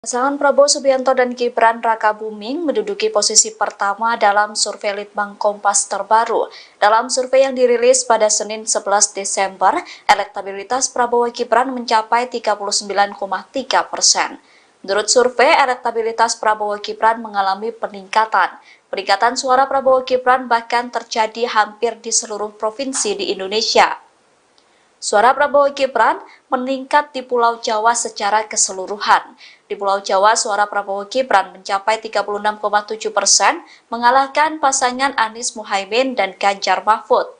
Pasangan Prabowo Subianto dan Gibran Rakabuming menduduki posisi pertama dalam survei Litbang Kompas terbaru. Dalam survei yang dirilis pada Senin 11 Desember, elektabilitas Prabowo Gibran mencapai 39,3%. Menurut survei, elektabilitas Prabowo Gibran mengalami peningkatan. Peningkatan suara Prabowo Gibran bahkan terjadi hampir di seluruh provinsi di Indonesia. Suara Prabowo Gibran meningkat di Pulau Jawa secara keseluruhan. Di Pulau Jawa, suara Prabowo Gibran mencapai 36,7%, mengalahkan pasangan Anies Muhaimin dan Ganjar Mahfud.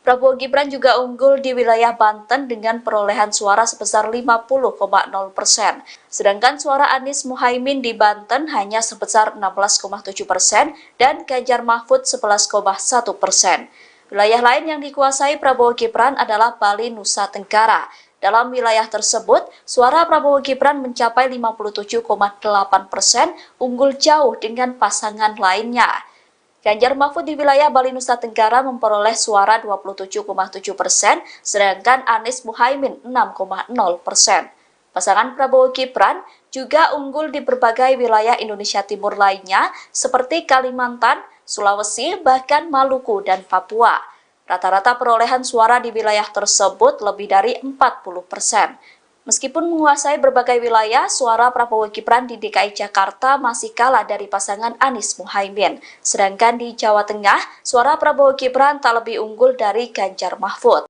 Prabowo Gibran juga unggul di wilayah Banten dengan perolehan suara sebesar 50,0%. Sedangkan suara Anies Muhaimin di Banten hanya sebesar 16,7% dan Ganjar Mahfud 11,1%. Wilayah lain yang dikuasai Prabowo Gibran adalah Bali, Nusa Tenggara. Dalam wilayah tersebut, suara Prabowo Gibran mencapai 57,8%, unggul jauh dengan pasangan lainnya. Ganjar Mahfud di wilayah Bali, Nusa Tenggara memperoleh suara 27,7%, sedangkan Anies Muhaimin 6,0%. Pasangan Prabowo Gibran juga unggul di berbagai wilayah Indonesia Timur lainnya, seperti Kalimantan, Sulawesi, bahkan Maluku dan Papua. Rata-rata perolehan suara di wilayah tersebut lebih dari 40%. Meskipun menguasai berbagai wilayah, suara Prabowo Gibran di DKI Jakarta masih kalah dari pasangan Anies Muhaimin. Sedangkan di Jawa Tengah, suara Prabowo Gibran tak lebih unggul dari Ganjar Mahfud.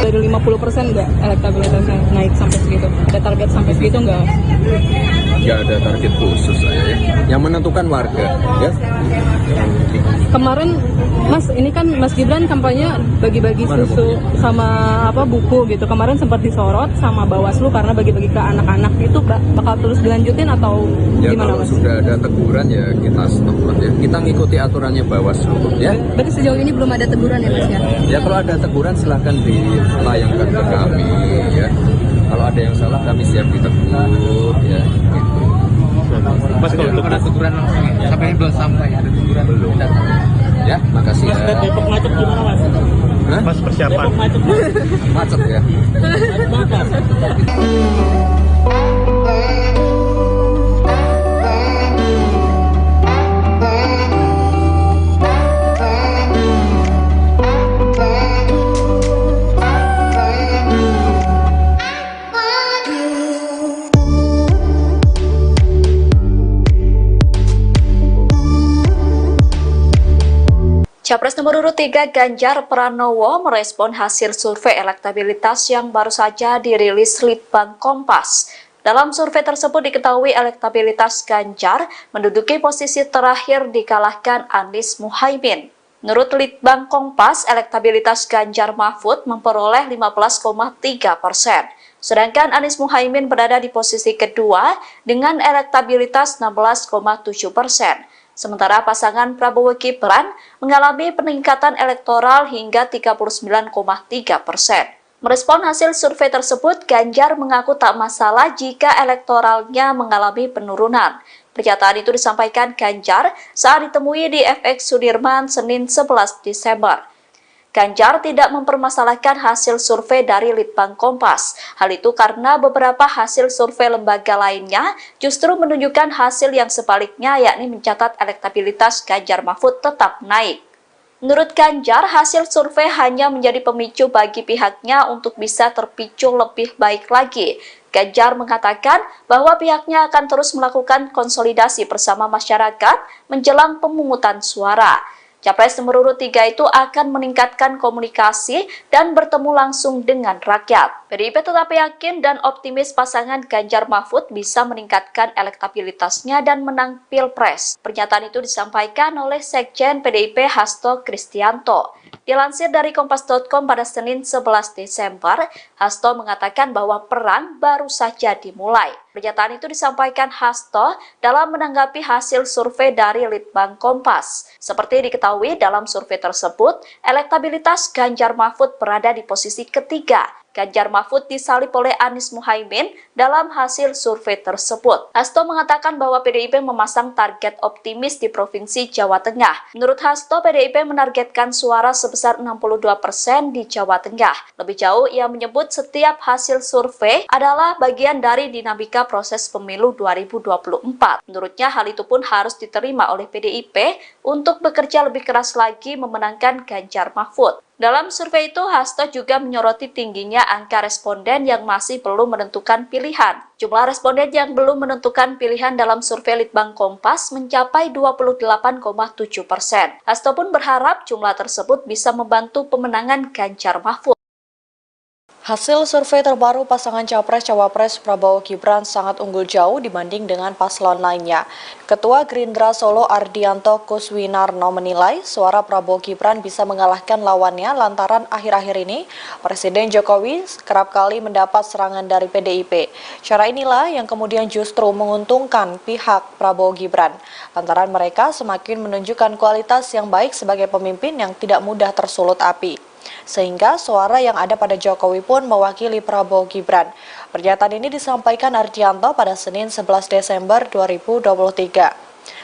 Dari 50% nggak elektabilitasnya naik sampai segitu? Ada target sampai segitu nggak? Nggak ada target khusus saya ya. Yang menentukan warga ya. Kemarin Mas, ini kan Mas Gibran kampanye bagi-bagi susu sama buku gitu. Kemarin sempat disorot sama Bawaslu karena bagi-bagi ke anak-anak. Itu bakal terus dilanjutin atau Ya gimana kalau Mas? sudah ada teguran ya kita stop ya. Kita ngikuti aturannya Bawaslu ya. Berarti sejauh ini belum ada teguran ya Mas ya? Ya kalau ada teguran silahkan dilayangkan ke kami ya. Kalau ada yang salah kami siap ditegur ya. Gitu. Mas, kalau untuk ada teguran langsung ya? Sampai ini belum sampai ada teguran Belum. Ya, makasih Mas, ya. Depok macet gimana Mas? Hah? Mas, persiapan Depok macet Macet ya. Capres nomor urut 3 Ganjar Pranowo merespon hasil survei elektabilitas yang baru saja dirilis Litbang Kompas. Dalam survei tersebut diketahui elektabilitas Ganjar menduduki posisi terakhir dikalahkan Anies Muhaimin. Menurut Litbang Kompas, elektabilitas Ganjar Mahfud memperoleh 15,3%. Sedangkan Anies Muhaimin berada di posisi kedua dengan elektabilitas 16,7%. Sementara pasangan Prabowo Gibran mengalami peningkatan elektoral hingga 39,3%. Merespon hasil survei tersebut, Ganjar mengaku tak masalah jika elektoralnya mengalami penurunan. Pernyataan itu disampaikan Ganjar saat ditemui di FX Sudirman Senin 11 Desember. Ganjar tidak mempermasalahkan hasil survei dari Litbang Kompas. Hal itu karena beberapa hasil survei lembaga lainnya justru menunjukkan hasil yang sebaliknya, yakni mencatat elektabilitas Ganjar Mahfud tetap naik. Menurut Ganjar, hasil survei hanya menjadi pemicu bagi pihaknya untuk bisa terpicu lebih baik lagi. Ganjar mengatakan bahwa pihaknya akan terus melakukan konsolidasi bersama masyarakat menjelang pemungutan suara. Capres nomor urut 3 itu akan meningkatkan komunikasi dan bertemu langsung dengan rakyat. PDIP tetap yakin dan optimis pasangan Ganjar Mahfud bisa meningkatkan elektabilitasnya dan menang Pilpres. Pernyataan itu disampaikan oleh Sekjen PDIP Hasto Kristianto. Dilansir dari Kompas.com pada Senin 11 Desember, Hasto mengatakan bahwa perang baru saja dimulai. Pernyataan itu disampaikan Hasto dalam menanggapi hasil survei dari Litbang Kompas. Seperti diketahui dalam survei tersebut, elektabilitas Ganjar Mahfud berada di posisi ketiga. Ganjar Mahfud disalip oleh Anies Muhaimin dalam hasil survei tersebut. Hasto mengatakan bahwa PDIP memasang target optimis di Provinsi Jawa Tengah. Menurut Hasto, PDIP menargetkan suara sebesar 62% di Jawa Tengah. Lebih jauh, ia menyebut setiap hasil survei adalah bagian dari dinamika proses pemilu 2024. Menurutnya, hal itu pun harus diterima oleh PDIP untuk bekerja lebih keras lagi memenangkan Ganjar Mahfud. Dalam survei itu, Hasto juga menyoroti tingginya angka responden yang masih belum menentukan pilihan. Jumlah responden yang belum menentukan pilihan dalam survei Litbang Kompas mencapai 28,7%. Hasto pun berharap jumlah tersebut bisa membantu pemenangan Ganjar Mahfud. Hasil survei terbaru pasangan Capres-Cawapres Prabowo Gibran sangat unggul jauh dibanding dengan paslon lainnya. Ketua Gerindra Solo Ardianto Kuswinarno menilai suara Prabowo Gibran bisa mengalahkan lawannya lantaran akhir-akhir ini Presiden Jokowi kerap kali mendapat serangan dari PDIP. Cara inilah yang kemudian justru menguntungkan pihak Prabowo Gibran, lantaran mereka semakin menunjukkan kualitas yang baik sebagai pemimpin yang tidak mudah tersulut api. Sehingga suara yang ada pada Jokowi pun mewakili Prabowo Gibran. Pernyataan ini disampaikan Ardianto pada Senin 11 Desember 2023.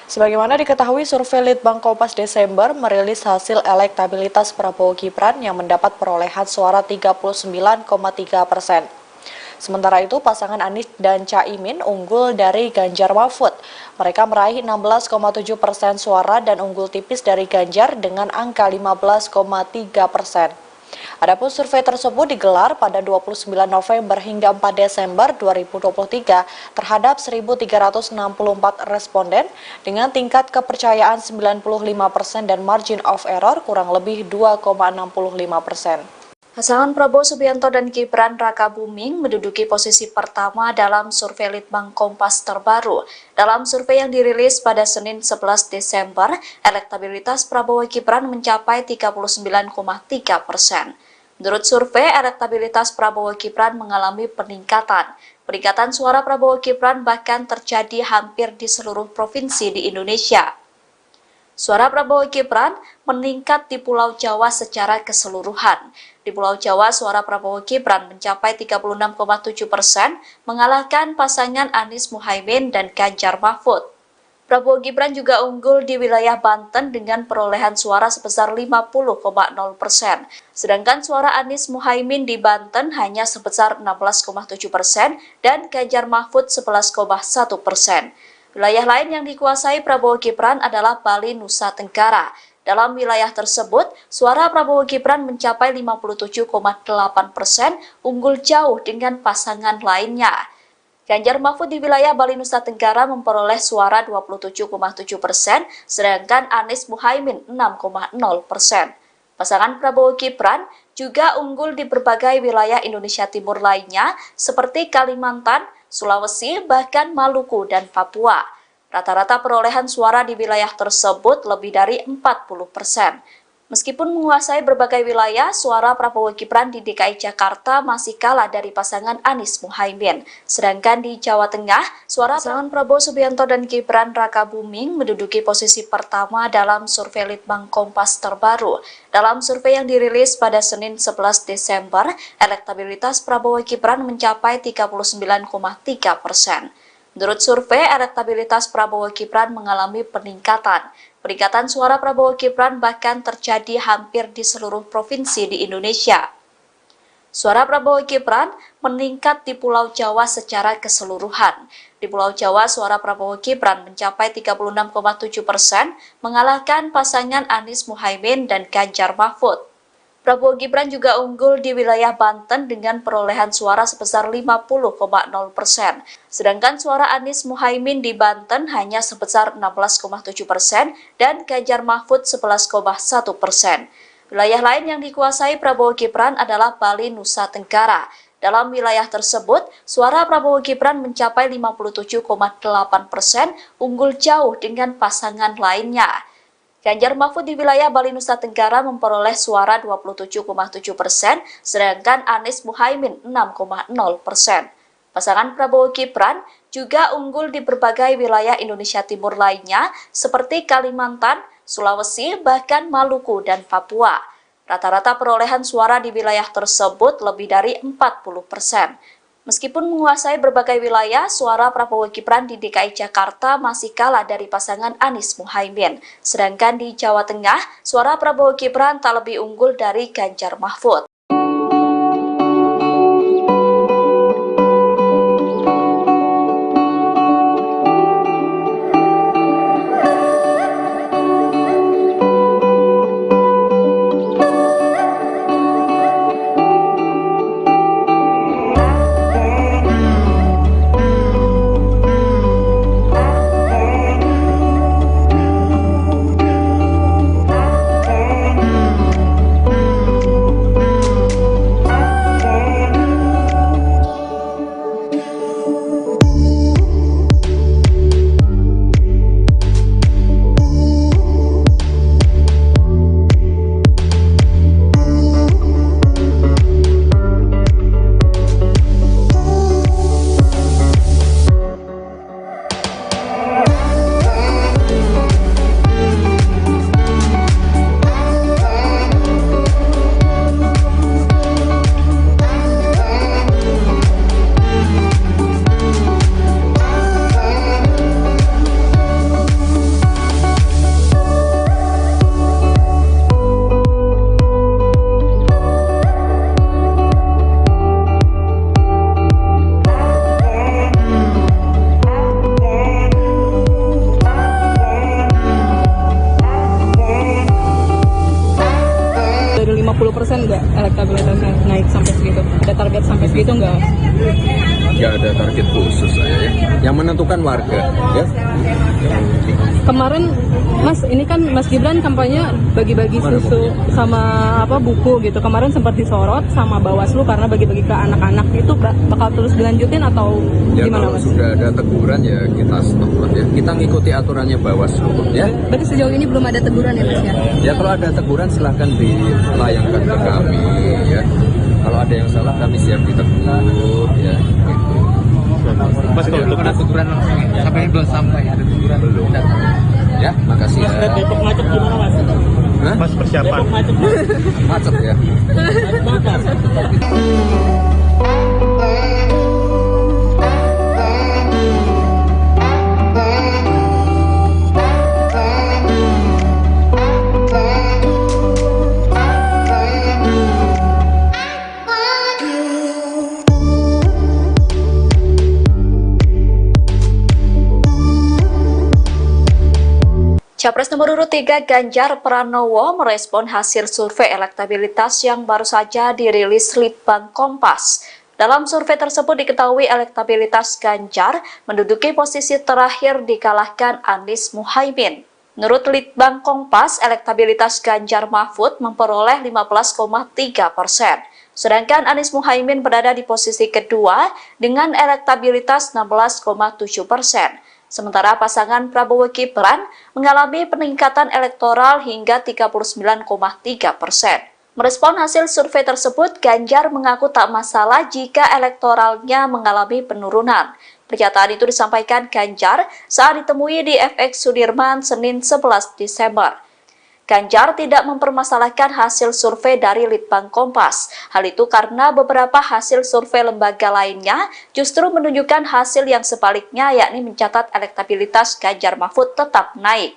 Sebagaimana diketahui, survei Litbang Kompas Desember merilis hasil elektabilitas Prabowo Gibran yang mendapat perolehan suara 39,3%. Sementara itu, pasangan Anies dan Caimin unggul dari Ganjar Mahfud. Mereka meraih 16,7% suara dan unggul tipis dari Ganjar dengan angka 15,3%. Adapun survei tersebut digelar pada 29 November hingga 4 Desember 2023 terhadap 1.364 responden dengan tingkat kepercayaan 95% dan margin of error kurang lebih 2,65%. Pasangan Prabowo Subianto dan Gibran Rakabuming menduduki posisi pertama dalam survei Litbang Kompas terbaru. Dalam survei yang dirilis pada Senin 11 Desember, elektabilitas Prabowo Gibran mencapai 39,3%. Menurut survei, elektabilitas Prabowo Gibran mengalami peningkatan. Peningkatan suara Prabowo Gibran bahkan terjadi hampir di seluruh provinsi di Indonesia. Suara Prabowo Gibran meningkat di Pulau Jawa secara keseluruhan. Di Pulau Jawa, suara Prabowo Gibran mencapai 36,7%, mengalahkan pasangan Anies Muhaimin dan Ganjar Mahfud. Prabowo Gibran juga unggul di wilayah Banten dengan perolehan suara sebesar 50,0%. Sedangkan suara Anies Muhaimin di Banten hanya sebesar 16,7% dan Ganjar Mahfud 11,1%. Wilayah lain yang dikuasai Prabowo Gibran adalah Bali, Nusa Tenggara. Dalam wilayah tersebut, suara Prabowo Gibran mencapai 57,8%, unggul jauh dengan pasangan lainnya. Ganjar Mahfud di wilayah Bali, Nusa Tenggara memperoleh suara 27,7%, sedangkan Anies Muhaimin 6,0%. Pasangan Prabowo Gibran juga unggul di berbagai wilayah Indonesia Timur lainnya, seperti Kalimantan, Sulawesi, bahkan Maluku dan Papua. Rata-rata perolehan suara di wilayah tersebut lebih dari 40%. Meskipun menguasai berbagai wilayah, suara Prabowo Gibran di DKI Jakarta masih kalah dari pasangan Anies Muhaimin. Sedangkan di Jawa Tengah, suara pasangan Prabowo Subianto dan Gibran Rakabuming menduduki posisi pertama dalam survei Litbang Kompas terbaru. Dalam survei yang dirilis pada Senin 11 Desember, elektabilitas Prabowo Gibran mencapai 39,3%. Menurut survei, elektabilitas Prabowo Gibran mengalami peningkatan. Peningkatan suara Prabowo Gibran bahkan terjadi hampir di seluruh provinsi di Indonesia. Suara Prabowo Gibran meningkat di Pulau Jawa secara keseluruhan. Di Pulau Jawa, suara Prabowo Gibran mencapai 36,7%, mengalahkan pasangan Anies Muhaimin dan Ganjar Mahfud. Prabowo Gibran juga unggul di wilayah Banten dengan perolehan suara sebesar 50,0%. Sedangkan suara Anies Muhaimin di Banten hanya sebesar 16,7% dan Ganjar Mahfud 11,1%. Wilayah lain yang dikuasai Prabowo Gibran adalah Bali, Nusa Tenggara. Dalam wilayah tersebut, suara Prabowo Gibran mencapai 57,8%, unggul jauh dengan pasangan lainnya. Ganjar Mahfud di wilayah Bali, Nusa Tenggara memperoleh suara 27,7%, sedangkan Anies Muhaimin 6,0%. Pasangan Prabowo Gibran juga unggul di berbagai wilayah Indonesia Timur lainnya, seperti Kalimantan, Sulawesi, bahkan Maluku dan Papua. Rata-rata perolehan suara di wilayah tersebut lebih dari 40%. Meskipun menguasai berbagai wilayah, suara Prabowo Gibran di DKI Jakarta masih kalah dari pasangan Anies Muhaimin. Sedangkan di Jawa Tengah, suara Prabowo Gibran tak lebih unggul dari Ganjar Mahfud. Dari 50% nggak elektabilitasnya naik sampai segitu? Ada target sampai segitu nggak? Nggak ada target khusus saya ya. Yang menentukan warga ya. Kemarin Mas, ini kan Mas Gibran kampanye bagi-bagi susu sama buku gitu. Kemarin sempat disorot sama Bawaslu karena bagi-bagi ke anak-anak. Itu bakal terus dilanjutin atau Ya gimana, kalau Mas? sudah ada teguran ya kita stop lah ya. Kita ngikuti aturannya Bawaslu ya. Berarti sejauh ini belum ada teguran ya, Mas ya? Ya kalau ada teguran silahkan dilayangkan ke kami ya. Kalau ada yang salah kami siap ditegur ya. Gitu. Mas, kalau untuk ada teguran langsung ya? Sampai ini belum sampai, ada teguran Belum. Ya, makasih ya. Depok macet gimana, Mas? Hah? Mas persiapan. Depok macet. Macet ya. Capres nomor urut 3 Ganjar Pranowo merespon hasil survei elektabilitas yang baru saja dirilis Litbang Kompas. Dalam survei tersebut diketahui elektabilitas Ganjar menduduki posisi terakhir dikalahkan Anies Muhaimin. Menurut Litbang Kompas, elektabilitas Ganjar Mahfud memperoleh 15,3%. Sedangkan Anies Muhaimin berada di posisi kedua dengan elektabilitas 16,7%. Sementara pasangan Prabowo Gibran mengalami peningkatan elektoral hingga 39,3%. Merespon hasil survei tersebut, Ganjar mengaku tak masalah jika elektoralnya mengalami penurunan. Pernyataan itu disampaikan Ganjar saat ditemui di FX Sudirman Senin 11 Desember. Ganjar tidak mempermasalahkan hasil survei dari Litbang Kompas. Hal itu karena beberapa hasil survei lembaga lainnya justru menunjukkan hasil yang sebaliknya, yakni mencatat elektabilitas Ganjar Mahfud tetap naik.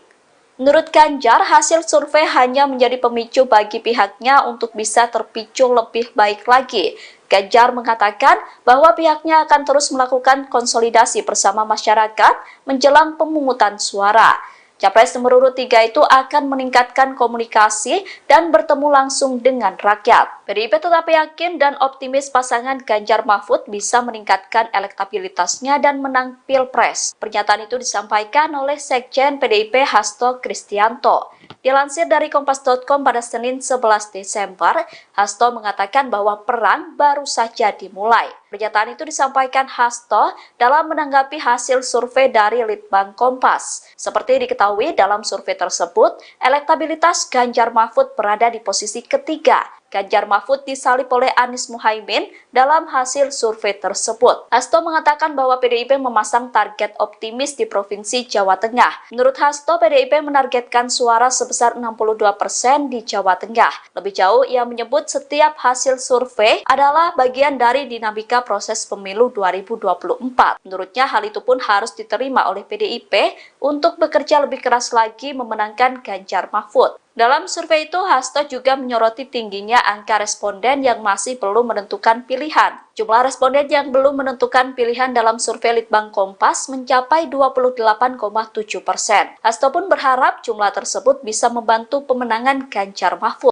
Menurut Ganjar, hasil survei hanya menjadi pemicu bagi pihaknya untuk bisa terpicu lebih baik lagi. Ganjar mengatakan bahwa pihaknya akan terus melakukan konsolidasi bersama masyarakat menjelang pemungutan suara. Capres nomor urut 3 itu akan meningkatkan komunikasi dan bertemu langsung dengan rakyat. PDIP tetap yakin dan optimis pasangan Ganjar Mahfud bisa meningkatkan elektabilitasnya dan menang Pilpres. Pernyataan itu disampaikan oleh Sekjen PDIP Hasto Kristianto. Dilansir dari Kompas.com pada Senin 11 Desember, Hasto mengatakan bahwa perang baru saja dimulai. Pernyataan itu disampaikan Hasto dalam menanggapi hasil survei dari Litbang Kompas. Seperti diketahui dalam survei tersebut, elektabilitas Ganjar Mahfud berada di posisi ketiga. Ganjar Mahfud disalip oleh Anies Muhaimin dalam hasil survei tersebut. Hasto mengatakan bahwa PDIP memasang target optimis di Provinsi Jawa Tengah. Menurut Hasto, PDIP menargetkan suara sebesar 62% di Jawa Tengah. Lebih jauh, ia menyebut setiap hasil survei adalah bagian dari dinamika proses pemilu 2024. Menurutnya, hal itu pun harus diterima oleh PDIP untuk bekerja lebih keras lagi memenangkan Ganjar Mahfud. Dalam survei itu, Hasto juga menyoroti tingginya angka responden yang masih belum menentukan pilihan. Jumlah responden yang belum menentukan pilihan dalam survei Litbang Kompas mencapai 28,7%. Hasto pun berharap jumlah tersebut bisa membantu pemenangan Ganjar Mahfud.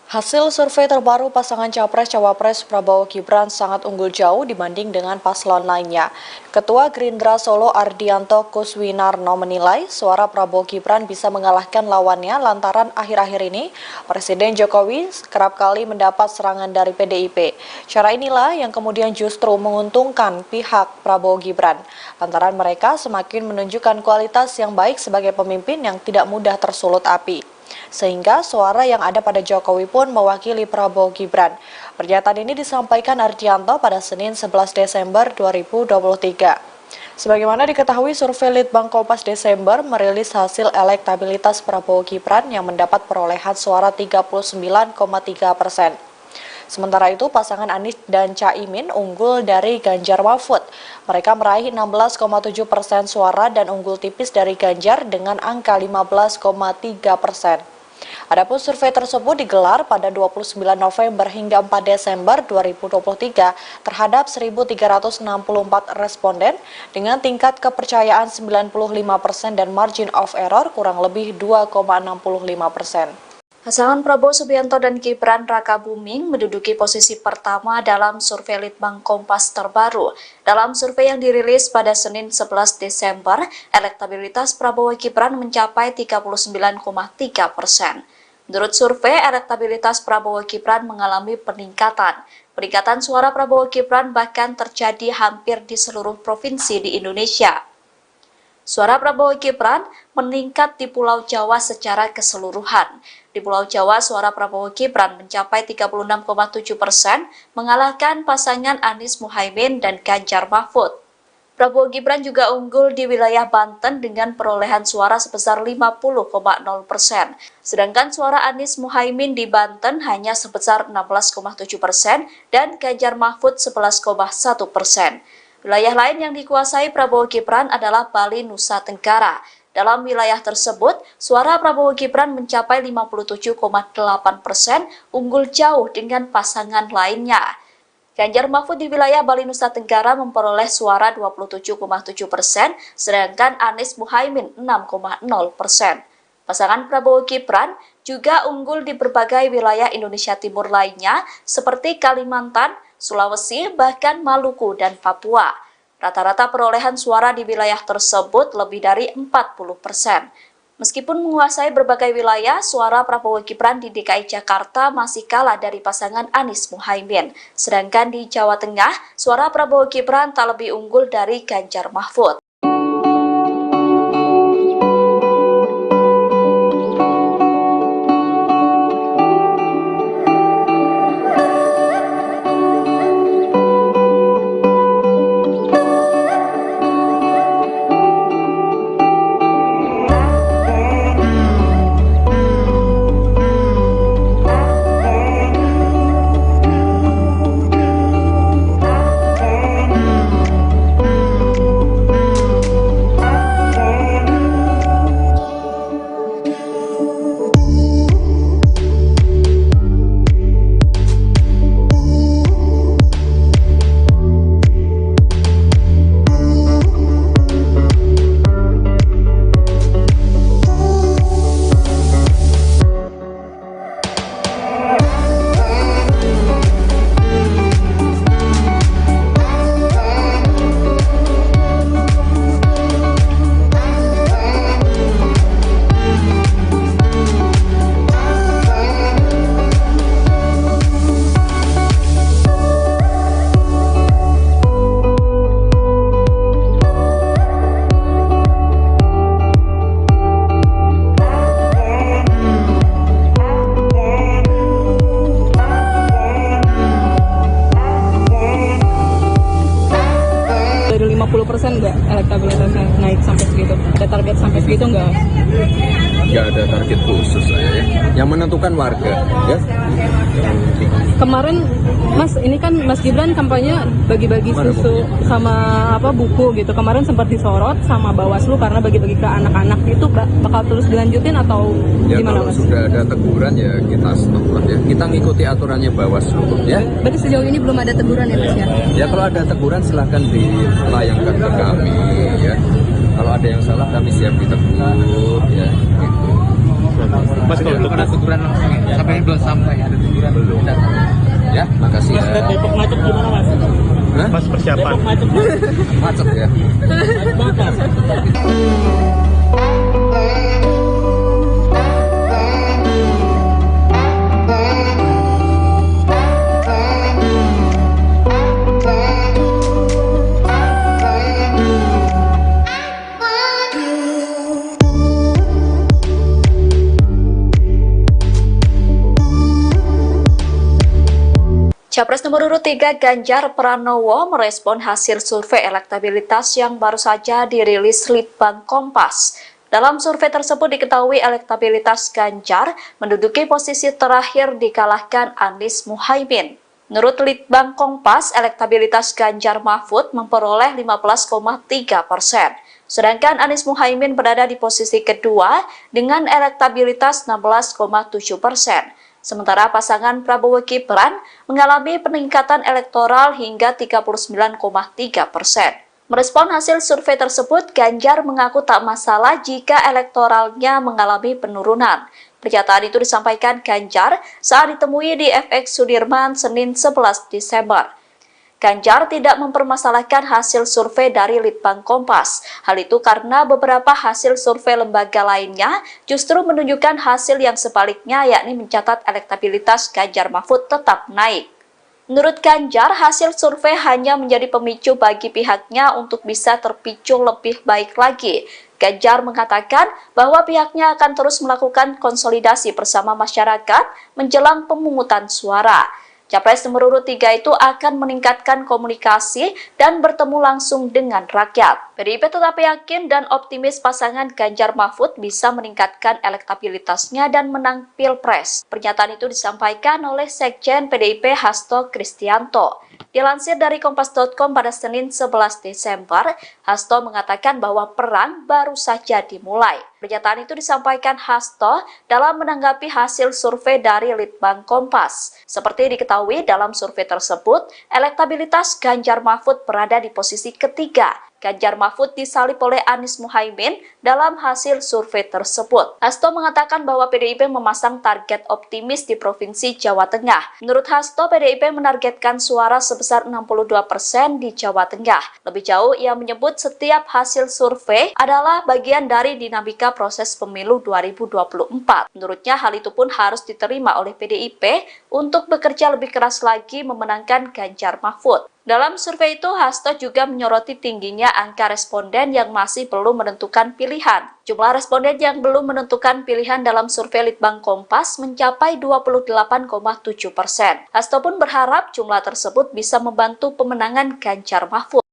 Hasil survei terbaru pasangan Capres-Cawapres Prabowo Gibran sangat unggul jauh dibanding dengan paslon lainnya. Ketua Gerindra Solo Ardianto Kuswinarno menilai suara Prabowo Gibran bisa mengalahkan lawannya lantaran akhir-akhir ini Presiden Jokowi kerap kali mendapat serangan dari PDIP. Cara inilah yang kemudian justru menguntungkan pihak Prabowo Gibran, lantaran mereka semakin menunjukkan kualitas yang baik sebagai pemimpin yang tidak mudah tersulut api. Sehingga suara yang ada pada Jokowi pun mewakili Prabowo Gibran. Pernyataan ini disampaikan Ardianto pada Senin 11 Desember 2023. Sebagaimana diketahui, survei Litbang Kompas Desember merilis hasil elektabilitas Prabowo Gibran yang mendapat perolehan suara 39,3%. Sementara itu, pasangan Anies dan Caimin unggul dari Ganjar Mahfud. Mereka meraih 16,7% suara dan unggul tipis dari Ganjar dengan angka 15,3%. Adapun survei tersebut digelar pada 29 November hingga 4 Desember 2023 terhadap 1.364 responden dengan tingkat kepercayaan 95% dan margin of error kurang lebih 2,65%. Pasangan Prabowo Subianto dan Gibran Rakabuming menduduki posisi pertama dalam survei Litbang Kompas terbaru. Dalam survei yang dirilis pada Senin 11 Desember, elektabilitas Prabowo Gibran mencapai 39,3%. Menurut survei, elektabilitas Prabowo Gibran mengalami peningkatan. Peningkatan suara Prabowo Gibran bahkan terjadi hampir di seluruh provinsi di Indonesia. Suara Prabowo Gibran meningkat di Pulau Jawa secara keseluruhan. Di Pulau Jawa, suara Prabowo Gibran mencapai 36,7%, mengalahkan pasangan Anies Muhaimin dan Ganjar Mahfud. Prabowo Gibran juga unggul di wilayah Banten dengan perolehan suara sebesar 50,0%. Sedangkan suara Anies Muhaimin di Banten hanya sebesar 16,7% dan Ganjar Mahfud 11,1%. Wilayah lain yang dikuasai Prabowo Gibran adalah Bali, Nusa Tenggara. Dalam wilayah tersebut, suara Prabowo Gibran mencapai 57,8%, unggul jauh dengan pasangan lainnya. Ganjar Mahfud di wilayah Bali, Nusa Tenggara memperoleh suara 27,7%, sedangkan Anies Muhaimin 6,0%. Pasangan Prabowo Gibran juga unggul di berbagai wilayah Indonesia Timur lainnya, seperti Kalimantan, Sulawesi, bahkan Maluku dan Papua. Rata-rata perolehan suara di wilayah tersebut lebih dari 40%. Meskipun menguasai berbagai wilayah, suara Prabowo Gibran di DKI Jakarta masih kalah dari pasangan Anies Muhaimin. Sedangkan di Jawa Tengah, suara Prabowo Gibran tak lebih unggul dari Ganjar Mahfud. nggak ada target khusus saya ya. Yang menentukan warga ya. Kemarin Mas, ini kan Mas Gibran kampanye bagi-bagi Mana susu sama buku gitu. Kemarin sempat disorot sama Bawaslu karena bagi-bagi ke anak-anak itu bakal terus dilanjutin atau Ya gimana kalau Mas? sudah ada teguran ya kita stop lah ya. Kita ngikuti aturannya Bawaslu ya. Berarti sejauh ini belum ada teguran ya Mas ya? Ya kalau ada teguran silahkan dilayangkan ke kami ya. Kalau ada yang salah kami siap ditegur ya gitu. Mas kalau untuk ada teguran langsung ya? Sampai ini belum sampai ada teguran Belum. Ya, makasih Mas, ya. Depok macet gimana Mas? Hah? Mas persiapan. Depok macet Macet ya. banget. Capres nomor urut 3 Ganjar Pranowo merespon hasil survei elektabilitas yang baru saja dirilis Litbang Kompas. Dalam survei tersebut diketahui elektabilitas Ganjar menduduki posisi terakhir dikalahkan Anies Muhaimin. Menurut Litbang Kompas, elektabilitas Ganjar Mahfud memperoleh 15,3%. Sedangkan Anies Muhaimin berada di posisi kedua dengan elektabilitas 16,7%. Sementara pasangan Prabowo Gibran mengalami peningkatan elektoral hingga 39,3%. Merespon hasil survei tersebut, Ganjar mengaku tak masalah jika elektoralnya mengalami penurunan. Pernyataan itu disampaikan Ganjar saat ditemui di FX Sudirman Senin 11 Desember. Ganjar tidak mempermasalahkan hasil survei dari Litbang Kompas. Hal itu karena beberapa hasil survei lembaga lainnya justru menunjukkan hasil yang sebaliknya, yakni mencatat elektabilitas Ganjar Mahfud tetap naik. Menurut Ganjar, hasil survei hanya menjadi pemicu bagi pihaknya untuk bisa terpicu lebih baik lagi. Ganjar mengatakan bahwa pihaknya akan terus melakukan konsolidasi bersama masyarakat menjelang pemungutan suara. Capres nomor urut 3 itu akan meningkatkan komunikasi dan bertemu langsung dengan rakyat. PDIP tetap yakin dan optimis pasangan Ganjar Mahfud bisa meningkatkan elektabilitasnya dan menang Pilpres. Pernyataan itu disampaikan oleh Sekjen PDIP Hasto Kristianto. Dilansir dari Kompas.com pada Senin 11 Desember, Hasto mengatakan bahwa perang baru saja dimulai. Pernyataan itu disampaikan Hasto dalam menanggapi hasil survei dari Litbang Kompas. Seperti diketahui dalam survei tersebut, elektabilitas Ganjar Mahfud berada di posisi ketiga. Ganjar Mahfud disalip oleh Anies Muhaimin dalam hasil survei tersebut. Hasto mengatakan bahwa PDIP memasang target optimis di Provinsi Jawa Tengah. Menurut Hasto, PDIP menargetkan suara sebesar 62% di Jawa Tengah. Lebih jauh, ia menyebut setiap hasil survei adalah bagian dari dinamika proses pemilu 2024. Menurutnya, hal itu pun harus diterima oleh PDIP untuk bekerja lebih keras lagi memenangkan Ganjar Mahfud. Dalam survei itu, Hasto juga menyoroti tingginya angka responden yang masih belum menentukan pilihan. Jumlah responden yang belum menentukan pilihan dalam survei Litbang Kompas mencapai 28,7%. Hasto pun berharap jumlah tersebut bisa membantu pemenangan Ganjar Mahfud.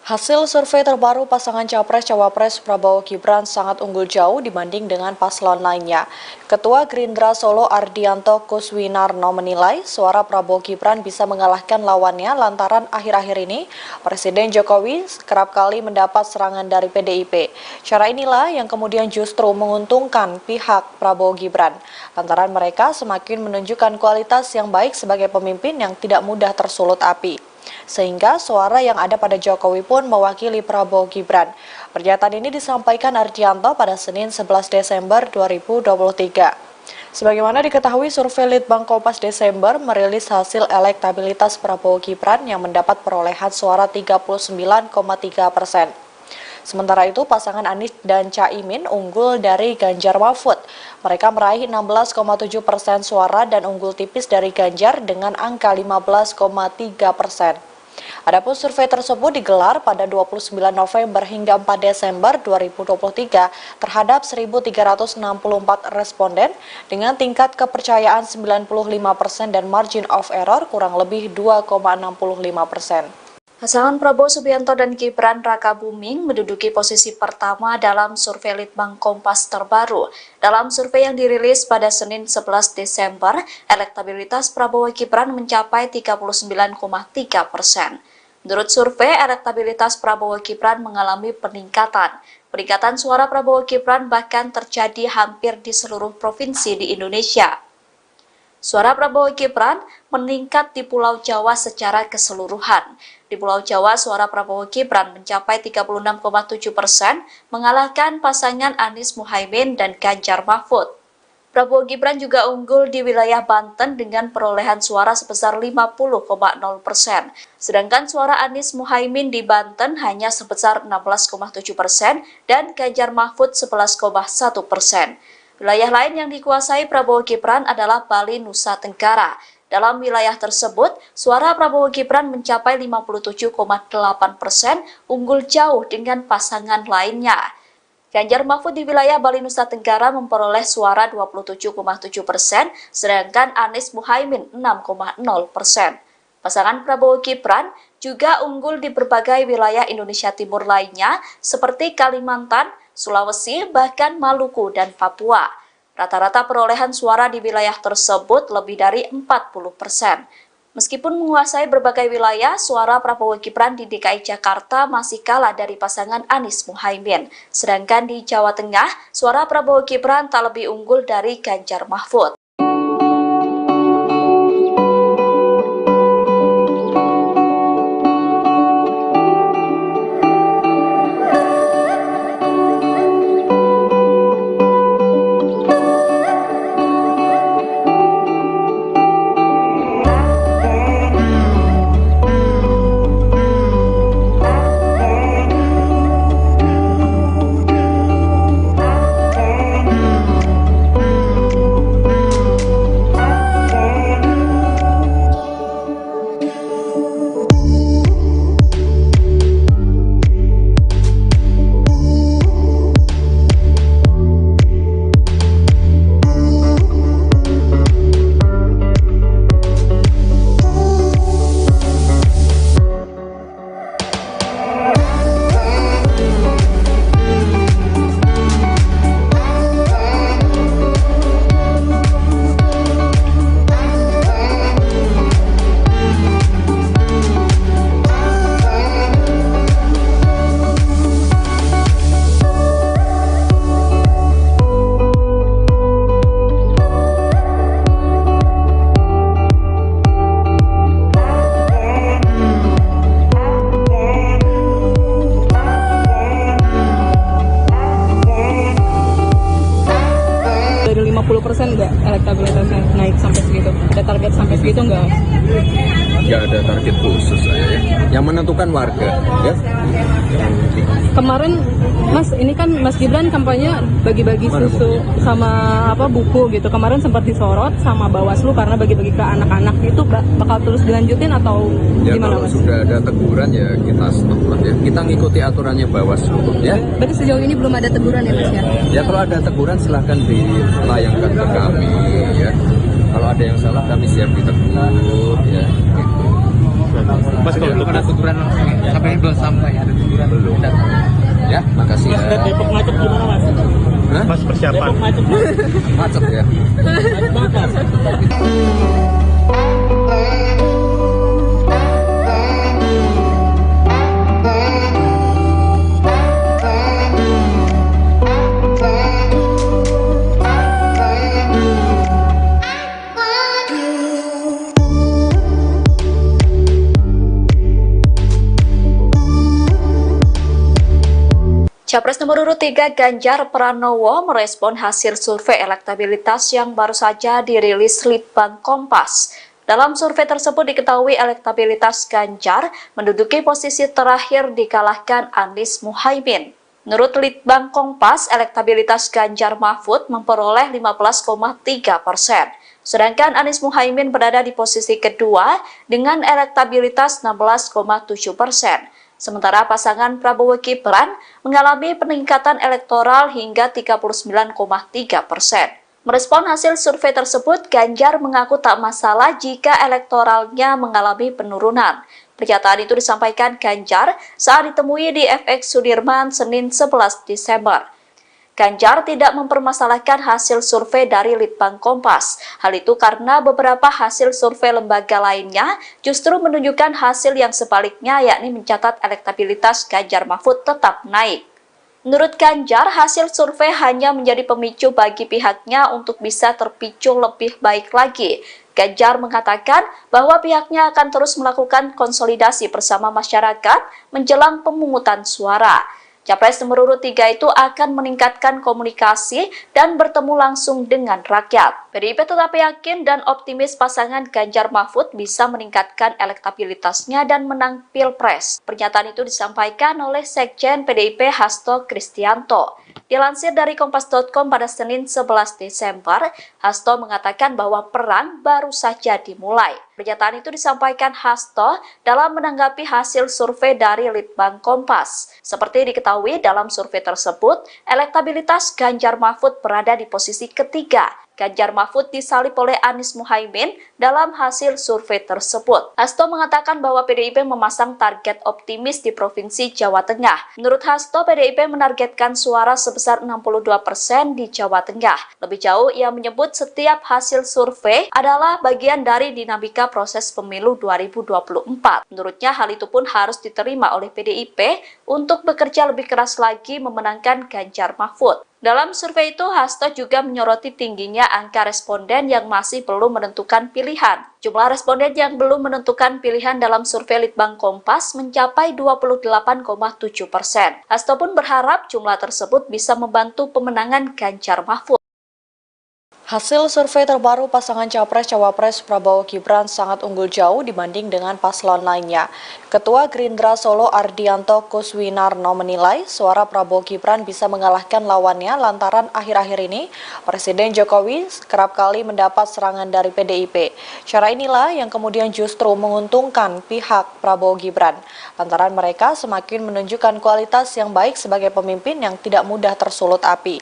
Hasil survei terbaru pasangan Capres-Cawapres Prabowo Gibran sangat unggul jauh dibanding dengan paslon lainnya. Ketua Gerindra Solo Ardianto Kuswinarno menilai suara Prabowo Gibran bisa mengalahkan lawannya lantaran akhir-akhir ini Presiden Jokowi kerap kali mendapat serangan dari PDIP. Cara inilah yang kemudian justru menguntungkan pihak Prabowo Gibran, lantaran mereka semakin menunjukkan kualitas yang baik sebagai pemimpin yang tidak mudah tersulut api. Sehingga suara yang ada pada Jokowi pun mewakili Prabowo Gibran. Pernyataan ini disampaikan Ardianto pada Senin 11 Desember 2023. Sebagaimana diketahui, survei Litbang Kompas Desember merilis hasil elektabilitas Prabowo Gibran yang mendapat perolehan suara 39,3%. Sementara itu, pasangan Anies dan Caimin unggul dari Ganjar Mahfud. Mereka meraih 16,7% suara dan unggul tipis dari Ganjar dengan angka 15,3%. Adapun survei tersebut digelar pada 29 November hingga 4 Desember 2023 terhadap 1.364 responden dengan tingkat kepercayaan 95% dan margin of error kurang lebih 2,65%. Pasangan Prabowo Subianto dan Gibran Rakabuming menduduki posisi pertama dalam survei Litbang Kompas terbaru. Dalam survei yang dirilis pada Senin 11 Desember, elektabilitas Prabowo Gibran mencapai 39,3%. Menurut survei, elektabilitas Prabowo Gibran mengalami peningkatan. Peningkatan suara Prabowo Gibran bahkan terjadi hampir di seluruh provinsi di Indonesia. Suara Prabowo Gibran meningkat di Pulau Jawa secara keseluruhan. Di Pulau Jawa, suara Prabowo Gibran mencapai 36,7%, mengalahkan pasangan Anies Muhaimin dan Ganjar Mahfud. Prabowo Gibran juga unggul di wilayah Banten dengan perolehan suara sebesar 50,0%. Sedangkan suara Anies Muhaimin di Banten hanya sebesar 16,7% dan Ganjar Mahfud 11,1%. Wilayah lain yang dikuasai Prabowo Gibran adalah Bali, Nusa Tenggara. Dalam wilayah tersebut, suara Prabowo Gibran mencapai 57,8%, unggul jauh dengan pasangan lainnya. Ganjar Mahfud di wilayah Bali, Nusa Tenggara memperoleh suara 27,7%, sedangkan Anies Muhaimin 6,0%. Pasangan Prabowo Gibran juga unggul di berbagai wilayah Indonesia Timur lainnya, seperti Kalimantan, Sulawesi, bahkan Maluku dan Papua. Rata-rata perolehan suara di wilayah tersebut lebih dari 40%. Meskipun menguasai berbagai wilayah, suara Prabowo Gibran di DKI Jakarta masih kalah dari pasangan Anies Muhaimin. Sedangkan di Jawa Tengah, suara Prabowo Gibran tak lebih unggul dari Ganjar Mahfud. Dari 50% nggak elektabilitasnya naik sampai segitu? Ada target sampai segitu nggak? Nggak ada target khusus saya ya. Yang menentukan warga ya. Kemarin Mas, ini kan Mas Gibran kampanye bagi-bagi susu sama buku gitu. Kemarin sempat disorot sama Bawaslu karena bagi-bagi ke anak-anak. Itu bakal terus dilanjutin atau Ya gimana, kalau Mas? sudah ada teguran ya kita stop lah ya. Kita ngikuti aturannya Bawaslu ya. Berarti sejauh ini belum ada teguran ya, Mas ya? Ya kalau ada teguran silahkan dilayangkan ke kami ya. Kalau ada yang salah kami siap ditegur ya. Gitu. Mas, kalau untuk ada teguran langsung ya? Sampai belum sampai ada teguran Belum. Ya, makasih Mas, ya. Depok macet gimana Mas? Hah? Mas persiapan. Depok macet Macet ya. banget. Capres nomor urut 3 Ganjar Pranowo merespon hasil survei elektabilitas yang baru saja dirilis Litbang Kompas. Dalam survei tersebut diketahui elektabilitas Ganjar menduduki posisi terakhir dikalahkan Anies Muhaimin. Menurut Litbang Kompas, elektabilitas Ganjar Mahfud memperoleh 15,3%. Sedangkan Anies Muhaimin berada di posisi kedua dengan elektabilitas 16,7%. Sementara pasangan Prabowo Gibran mengalami peningkatan elektoral hingga 39,3%. Merespon hasil survei tersebut, Ganjar mengaku tak masalah jika elektoralnya mengalami penurunan. Pernyataan itu disampaikan Ganjar saat ditemui di FX Sudirman Senin 11 Desember. Ganjar tidak mempermasalahkan hasil survei dari Litbang Kompas. Hal itu karena beberapa hasil survei lembaga lainnya justru menunjukkan hasil yang sebaliknya, yakni mencatat elektabilitas Ganjar Mahfud tetap naik. Menurut Ganjar, hasil survei hanya menjadi pemicu bagi pihaknya untuk bisa terpicu lebih baik lagi. Ganjar mengatakan bahwa pihaknya akan terus melakukan konsolidasi bersama masyarakat menjelang pemungutan suara. Capres nomor urut 3 itu akan meningkatkan komunikasi dan bertemu langsung dengan rakyat. PDIP tetap yakin dan optimis pasangan Ganjar Mahfud bisa meningkatkan elektabilitasnya dan menang Pilpres. Pernyataan itu disampaikan oleh Sekjen PDIP Hasto Kristianto. Dilansir dari Kompas.com pada Senin 11 Desember, Hasto mengatakan bahwa perang baru saja dimulai. Pernyataan itu disampaikan Hasto dalam menanggapi hasil survei dari Litbang Kompas. Seperti diketahui dalam survei tersebut, elektabilitas Ganjar Mahfud berada di posisi ketiga. Ganjar Mahfud disalip oleh Anies Muhaimin dalam hasil survei tersebut. Hasto mengatakan bahwa PDIP memasang target optimis di Provinsi Jawa Tengah. Menurut Hasto, PDIP menargetkan suara sebesar 62% di Jawa Tengah. Lebih jauh, ia menyebut setiap hasil survei adalah bagian dari dinamika proses pemilu 2024. Menurutnya, hal itu pun harus diterima oleh PDIP untuk bekerja lebih keras lagi memenangkan Ganjar Mahfud. Dalam survei itu, Hasto juga menyoroti tingginya angka responden yang masih belum menentukan pilihan. Jumlah responden yang belum menentukan pilihan dalam survei Litbang Kompas mencapai 28,7%. Hasto pun berharap jumlah tersebut bisa membantu pemenangan Ganjar Mahfud. Hasil survei terbaru pasangan Capres-Cawapres Prabowo Gibran sangat unggul jauh dibanding dengan paslon lainnya. Ketua Gerindra Solo Ardianto Kuswinarno menilai suara Prabowo Gibran bisa mengalahkan lawannya lantaran akhir-akhir ini Presiden Jokowi kerap kali mendapat serangan dari PDIP. Cara inilah yang kemudian justru menguntungkan pihak Prabowo Gibran, lantaran mereka semakin menunjukkan kualitas yang baik sebagai pemimpin yang tidak mudah tersulut api.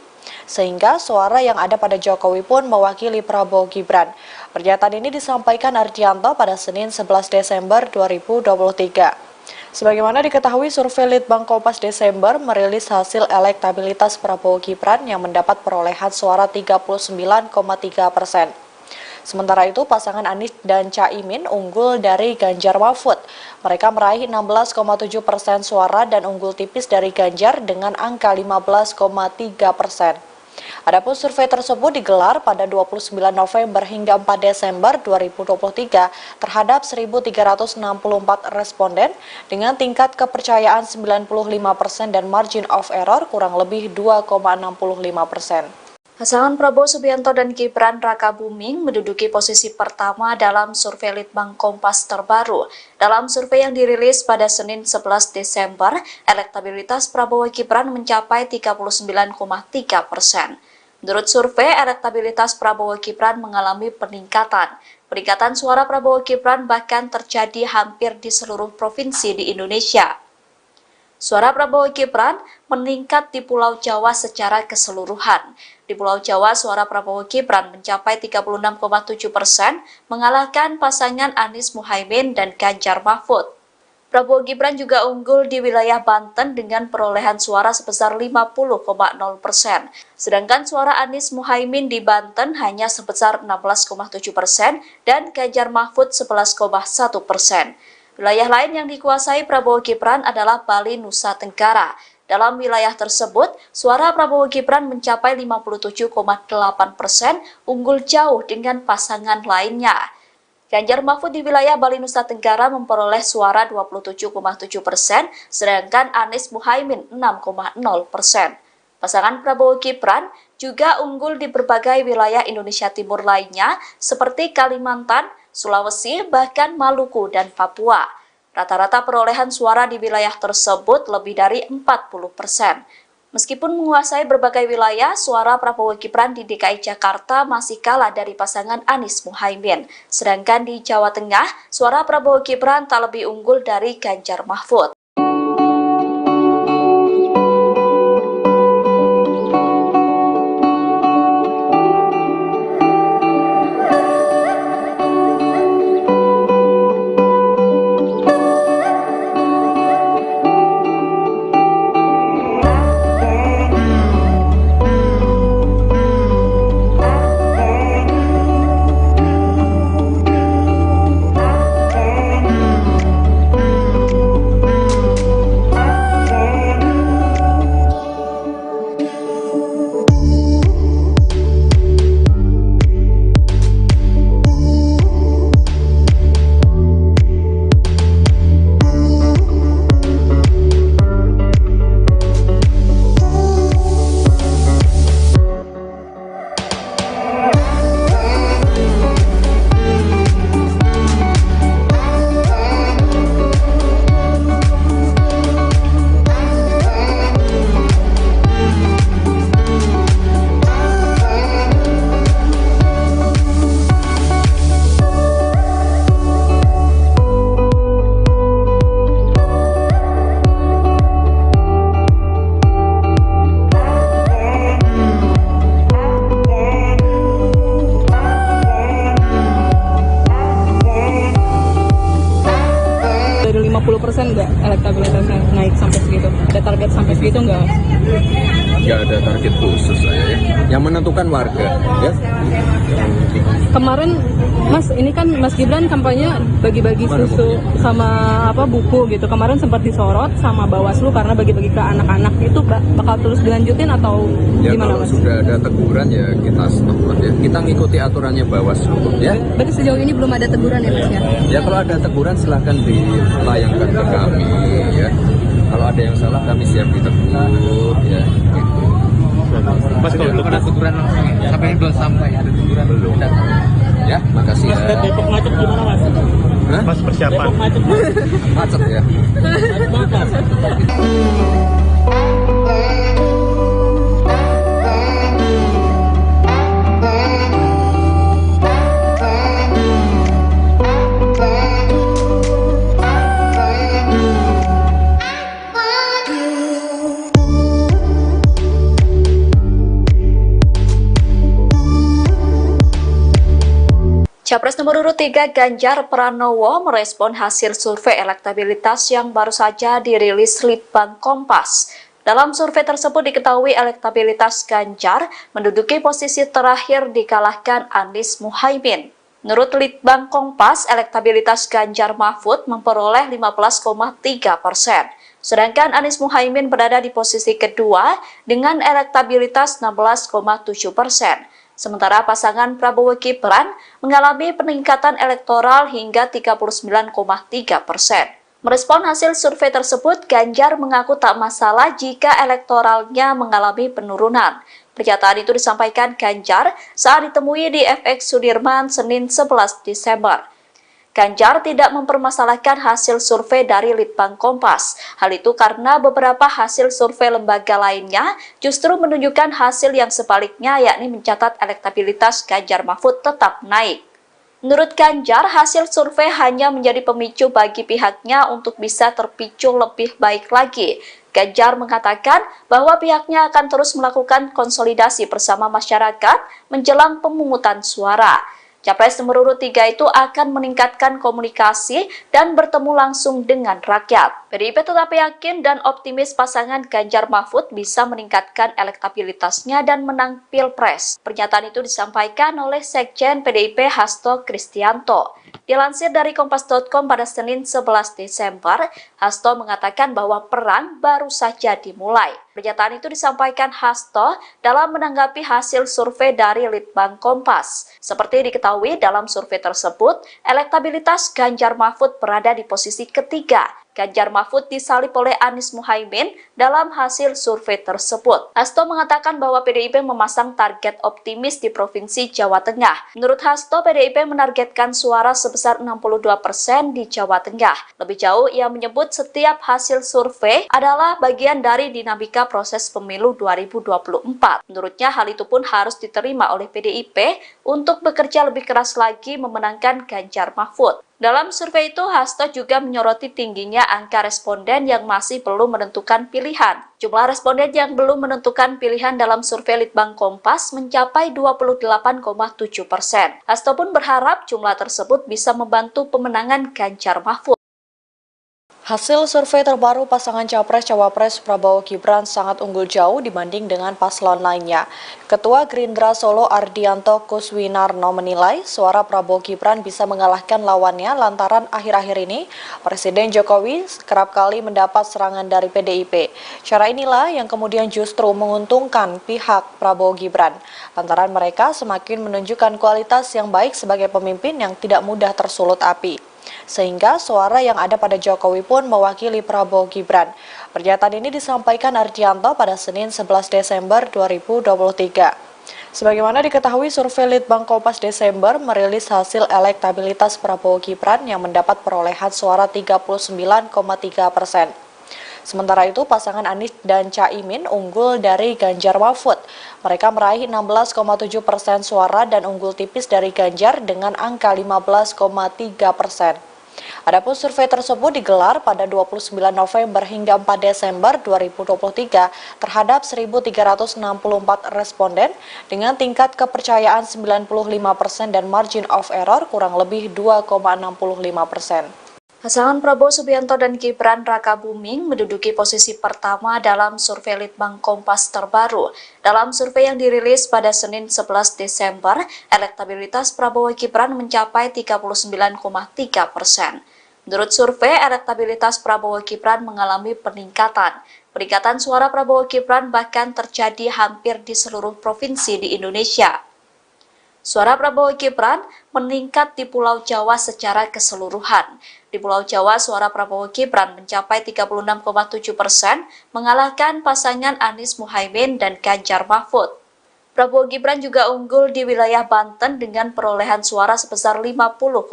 Sehingga suara yang ada pada Jokowi pun mewakili Prabowo Gibran. Pernyataan ini disampaikan Ardianto pada Senin 11 Desember 2023. Sebagaimana diketahui, survei Litbang Kompas Desember merilis hasil elektabilitas Prabowo Gibran yang mendapat perolehan suara 39,3%. Sementara itu, pasangan Anies dan Caimin unggul dari Ganjar Mahfud. Mereka meraih 16,7% suara dan unggul tipis dari Ganjar dengan angka 15,3%. Adapun survei tersebut digelar pada 29 November hingga 4 Desember 2023 terhadap 1.364 responden dengan tingkat kepercayaan 95% dan margin of error kurang lebih 2,65%. Pasangan Prabowo Subianto dan Gibran Rakabuming menduduki posisi pertama dalam survei Litbang Kompas terbaru. Dalam survei yang dirilis pada Senin 11 Desember, elektabilitas Prabowo Gibran mencapai 39,3%. Menurut survei, elektabilitas Prabowo Gibran mengalami peningkatan. Peningkatan suara Prabowo Gibran bahkan terjadi hampir di seluruh provinsi di Indonesia. Suara Prabowo Gibran meningkat di Pulau Jawa secara keseluruhan. Di Pulau Jawa, suara Prabowo Gibran mencapai 36,7%, mengalahkan pasangan Anies Muhaimin dan Ganjar Mahfud. Prabowo Gibran juga unggul di wilayah Banten dengan perolehan suara sebesar 50,0%. Sedangkan suara Anies Muhaimin di Banten hanya sebesar 16,7% dan Ganjar Mahfud 11,1%. Wilayah lain yang dikuasai Prabowo Gibran adalah Bali, Nusa Tenggara. Dalam wilayah tersebut, suara Prabowo Gibran mencapai 57,8%, unggul jauh dengan pasangan lainnya. Ganjar Mahfud di wilayah Bali, Nusa Tenggara memperoleh suara 27,7%, sedangkan Anies Muhaimin 6,0%. Pasangan Prabowo Gibran juga unggul di berbagai wilayah Indonesia Timur lainnya, seperti Kalimantan, Sulawesi, bahkan Maluku dan Papua. Rata-rata perolehan suara di wilayah tersebut lebih dari 40%. Meskipun menguasai berbagai wilayah, suara Prabowo Gibran di DKI Jakarta masih kalah dari pasangan Anies Muhaimin. Sedangkan di Jawa Tengah, suara Prabowo Gibran tak lebih unggul dari Ganjar Mahfud. gitu enggak? Nggak ada target khusus saya ya. Yang menentukan warga ya. Kemarin Mas, ini kan Mas Gibran kampanye bagi-bagi susu sama buku gitu. Kemarin sempat disorot sama Bawaslu karena bagi-bagi ke anak-anak. Itu bakal terus dilanjutin atau Ya gimana kalau Mas? sudah ada teguran ya kita stop lah ya. Kita ngikuti aturannya Bawaslu ya. Berarti sejauh ini belum ada teguran ya Mas ya? Ya kalau ada teguran silahkan dilayangkan ke kami ya. Kalau ada yang salah kami siap ditegur ya. Gitu. Mas kalau untuk ada teguran langsung ya? Sampai ini belum sampai ada teguran Belum. Ya, makasih Mas, ya. Depok macet gimana Mas? Hah? Mas persiapan. Depok macet Mas. Macet ya. Macet banget Mas. Capres nomor urut 3 Ganjar Pranowo merespon hasil survei elektabilitas yang baru saja dirilis Litbang Kompas. Dalam survei tersebut diketahui elektabilitas Ganjar menduduki posisi terakhir dikalahkan Anies Muhaimin. Menurut Litbang Kompas, elektabilitas Ganjar Mahfud memperoleh 15,3%. Sedangkan Anies Muhaimin berada di posisi kedua dengan elektabilitas 16,7%. Sementara pasangan Prabowo Gibran mengalami peningkatan elektoral hingga 39,3%. Merespon hasil survei tersebut, Ganjar mengaku tak masalah jika elektoralnya mengalami penurunan. Pernyataan itu disampaikan Ganjar saat ditemui di FX Sudirman Senin 11 Desember. Ganjar tidak mempermasalahkan hasil survei dari Litbang Kompas. Hal itu karena beberapa hasil survei lembaga lainnya justru menunjukkan hasil yang sebaliknya, yakni mencatat elektabilitas Ganjar Mahfud tetap naik. Menurut Ganjar, hasil survei hanya menjadi pemicu bagi pihaknya untuk bisa terpicu lebih baik lagi. Ganjar mengatakan bahwa pihaknya akan terus melakukan konsolidasi bersama masyarakat menjelang pemungutan suara. Capres nomor urut 3 itu akan meningkatkan komunikasi dan bertemu langsung dengan rakyat. PDIP tetap yakin dan optimis pasangan Ganjar Mahfud bisa meningkatkan elektabilitasnya dan menang Pilpres. Pernyataan itu disampaikan oleh Sekjen PDIP Hasto Kristianto. Dilansir dari Kompas.com pada Senin 11 Desember, Hasto mengatakan bahwa perang baru saja dimulai. Pernyataan itu disampaikan Hasto dalam menanggapi hasil survei dari Litbang Kompas. Seperti diketahui dalam survei tersebut, elektabilitas Ganjar Mahfud berada di posisi ketiga. Ganjar Mahfud disalip oleh Anies Muhaimin dalam hasil survei tersebut. Hasto mengatakan bahwa PDIP memasang target optimis di Provinsi Jawa Tengah. Menurut Hasto, PDIP menargetkan suara sebesar 62% di Jawa Tengah. Lebih jauh, ia menyebut setiap hasil survei adalah bagian dari dinamika proses pemilu 2024. Menurutnya, hal itu pun harus diterima oleh PDIP untuk bekerja lebih keras lagi memenangkan Ganjar Mahfud. Dalam survei itu, Hasto juga menyoroti tingginya angka responden yang masih belum menentukan pilihan. Jumlah responden yang belum menentukan pilihan dalam survei Litbang Kompas mencapai 28,7%. Hasto pun berharap jumlah tersebut bisa membantu pemenangan Ganjar Mahfud. Hasil survei terbaru pasangan Capres-Cawapres Prabowo Gibran sangat unggul jauh dibanding dengan paslon lainnya. Ketua Gerindra Solo Ardianto Kuswinarno menilai suara Prabowo Gibran bisa mengalahkan lawannya lantaran akhir-akhir ini Presiden Jokowi kerap kali mendapat serangan dari PDIP. Cara inilah yang kemudian justru menguntungkan pihak Prabowo Gibran, lantaran mereka semakin menunjukkan kualitas yang baik sebagai pemimpin yang tidak mudah tersulut api. Sehingga suara yang ada pada Jokowi pun mewakili Prabowo Gibran. Pernyataan ini disampaikan Ardianto pada Senin 11 Desember 2023. Sebagaimana diketahui, survei Litbang Kompas Desember merilis hasil elektabilitas Prabowo Gibran yang mendapat perolehan suara 39,3%. Sementara itu, pasangan Anies dan Caimin unggul dari Ganjar Mahfud. Mereka meraih 16,7% suara dan unggul tipis dari Ganjar dengan angka 15,3%. Adapun survei tersebut digelar pada 29 November hingga 4 Desember 2023 terhadap 1.364 responden dengan tingkat kepercayaan 95% dan margin of error kurang lebih 2,65%. Pasangan Prabowo Subianto dan Gibran Rakabuming menduduki posisi pertama dalam survei Litbang Kompas terbaru. Dalam survei yang dirilis pada Senin 11 Desember, elektabilitas Prabowo Gibran mencapai 39,3%. Menurut survei, elektabilitas Prabowo Gibran mengalami peningkatan. Peningkatan suara Prabowo Gibran bahkan terjadi hampir di seluruh provinsi di Indonesia. Suara Prabowo Gibran meningkat di Pulau Jawa secara keseluruhan. Di Pulau Jawa, suara Prabowo Gibran mencapai 36,7%, mengalahkan pasangan Anies Muhaimin dan Ganjar Mahfud. Prabowo Gibran juga unggul di wilayah Banten dengan perolehan suara sebesar 50,0%.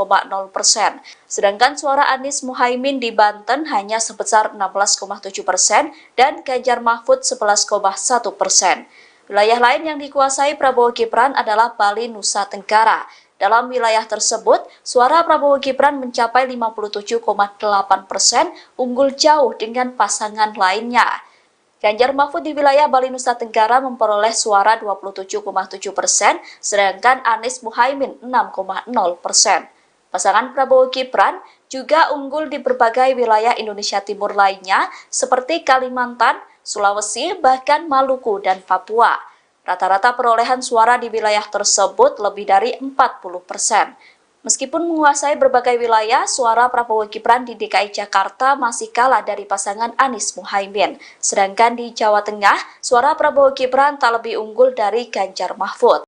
Sedangkan suara Anies Muhaimin di Banten hanya sebesar 16,7% dan Ganjar Mahfud 11,1%. Wilayah lain yang dikuasai Prabowo Gibran adalah Bali, Nusa Tenggara. Dalam wilayah tersebut, suara Prabowo Gibran mencapai 57,8%, unggul jauh dengan pasangan lainnya. Ganjar Mahfud di wilayah Bali, Nusa Tenggara memperoleh suara 27,7%, sedangkan Anies Muhaimin 6,0%. Pasangan Prabowo Gibran juga unggul di berbagai wilayah Indonesia Timur lainnya, seperti Kalimantan, Sulawesi, bahkan Maluku dan Papua. Rata-rata perolehan suara di wilayah tersebut lebih dari 40%. Meskipun menguasai berbagai wilayah, suara Prabowo Gibran di DKI Jakarta masih kalah dari pasangan Anies Muhaimin. Sedangkan di Jawa Tengah, suara Prabowo Gibran tak lebih unggul dari Ganjar Mahfud.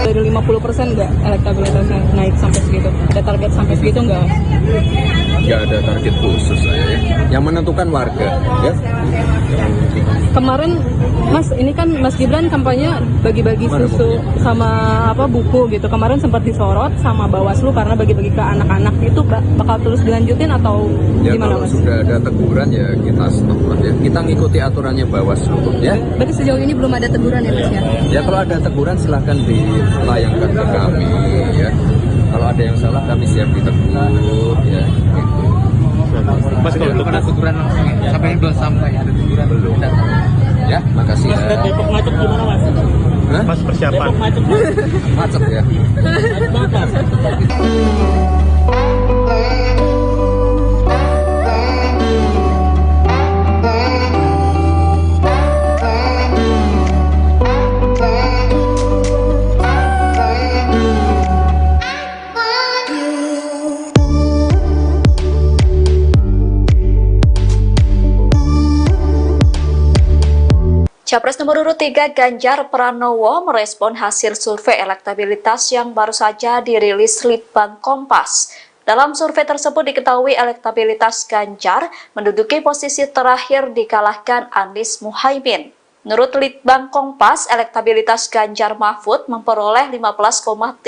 Dari 50% nggak elektabilitasnya naik sampai segitu? Ada target sampai segitu nggak? Nggak ada target khusus saya ya. Yang menentukan warga ya. Kemarin Mas, ini kan Mas Gibran kampanye bagi-bagi susu sama buku gitu. Kemarin sempat disorot sama Bawaslu karena bagi-bagi ke anak-anak. Itu bakal terus dilanjutin atau Ya gimana kalau Mas? sudah ada teguran ya kita stop lah ya. Kita ngikuti aturannya Bawaslu ya. Berarti sejauh ini belum ada teguran ya Mas ya? Ya kalau ada teguran silahkan dilayangkan ke kami ya. Kalau ada yang salah kami siap ditegur ya. Gitu. Mas, kalau untuk Ada teguran langsung ya? Sampai ini belum sampai ada teguran Belum. Ya, makasih Mas, ya. Depok macet gimana Mas? Hah? Mas persiapan. Depok macet. Macet ya. Macet banget Mas. Capres nomor urut 3 Ganjar Pranowo merespon hasil survei elektabilitas yang baru saja dirilis Litbang Kompas. Dalam survei tersebut diketahui elektabilitas Ganjar menduduki posisi terakhir dikalahkan Anies Muhaimin. Menurut Litbang Kompas, elektabilitas Ganjar Mahfud memperoleh 15,3%.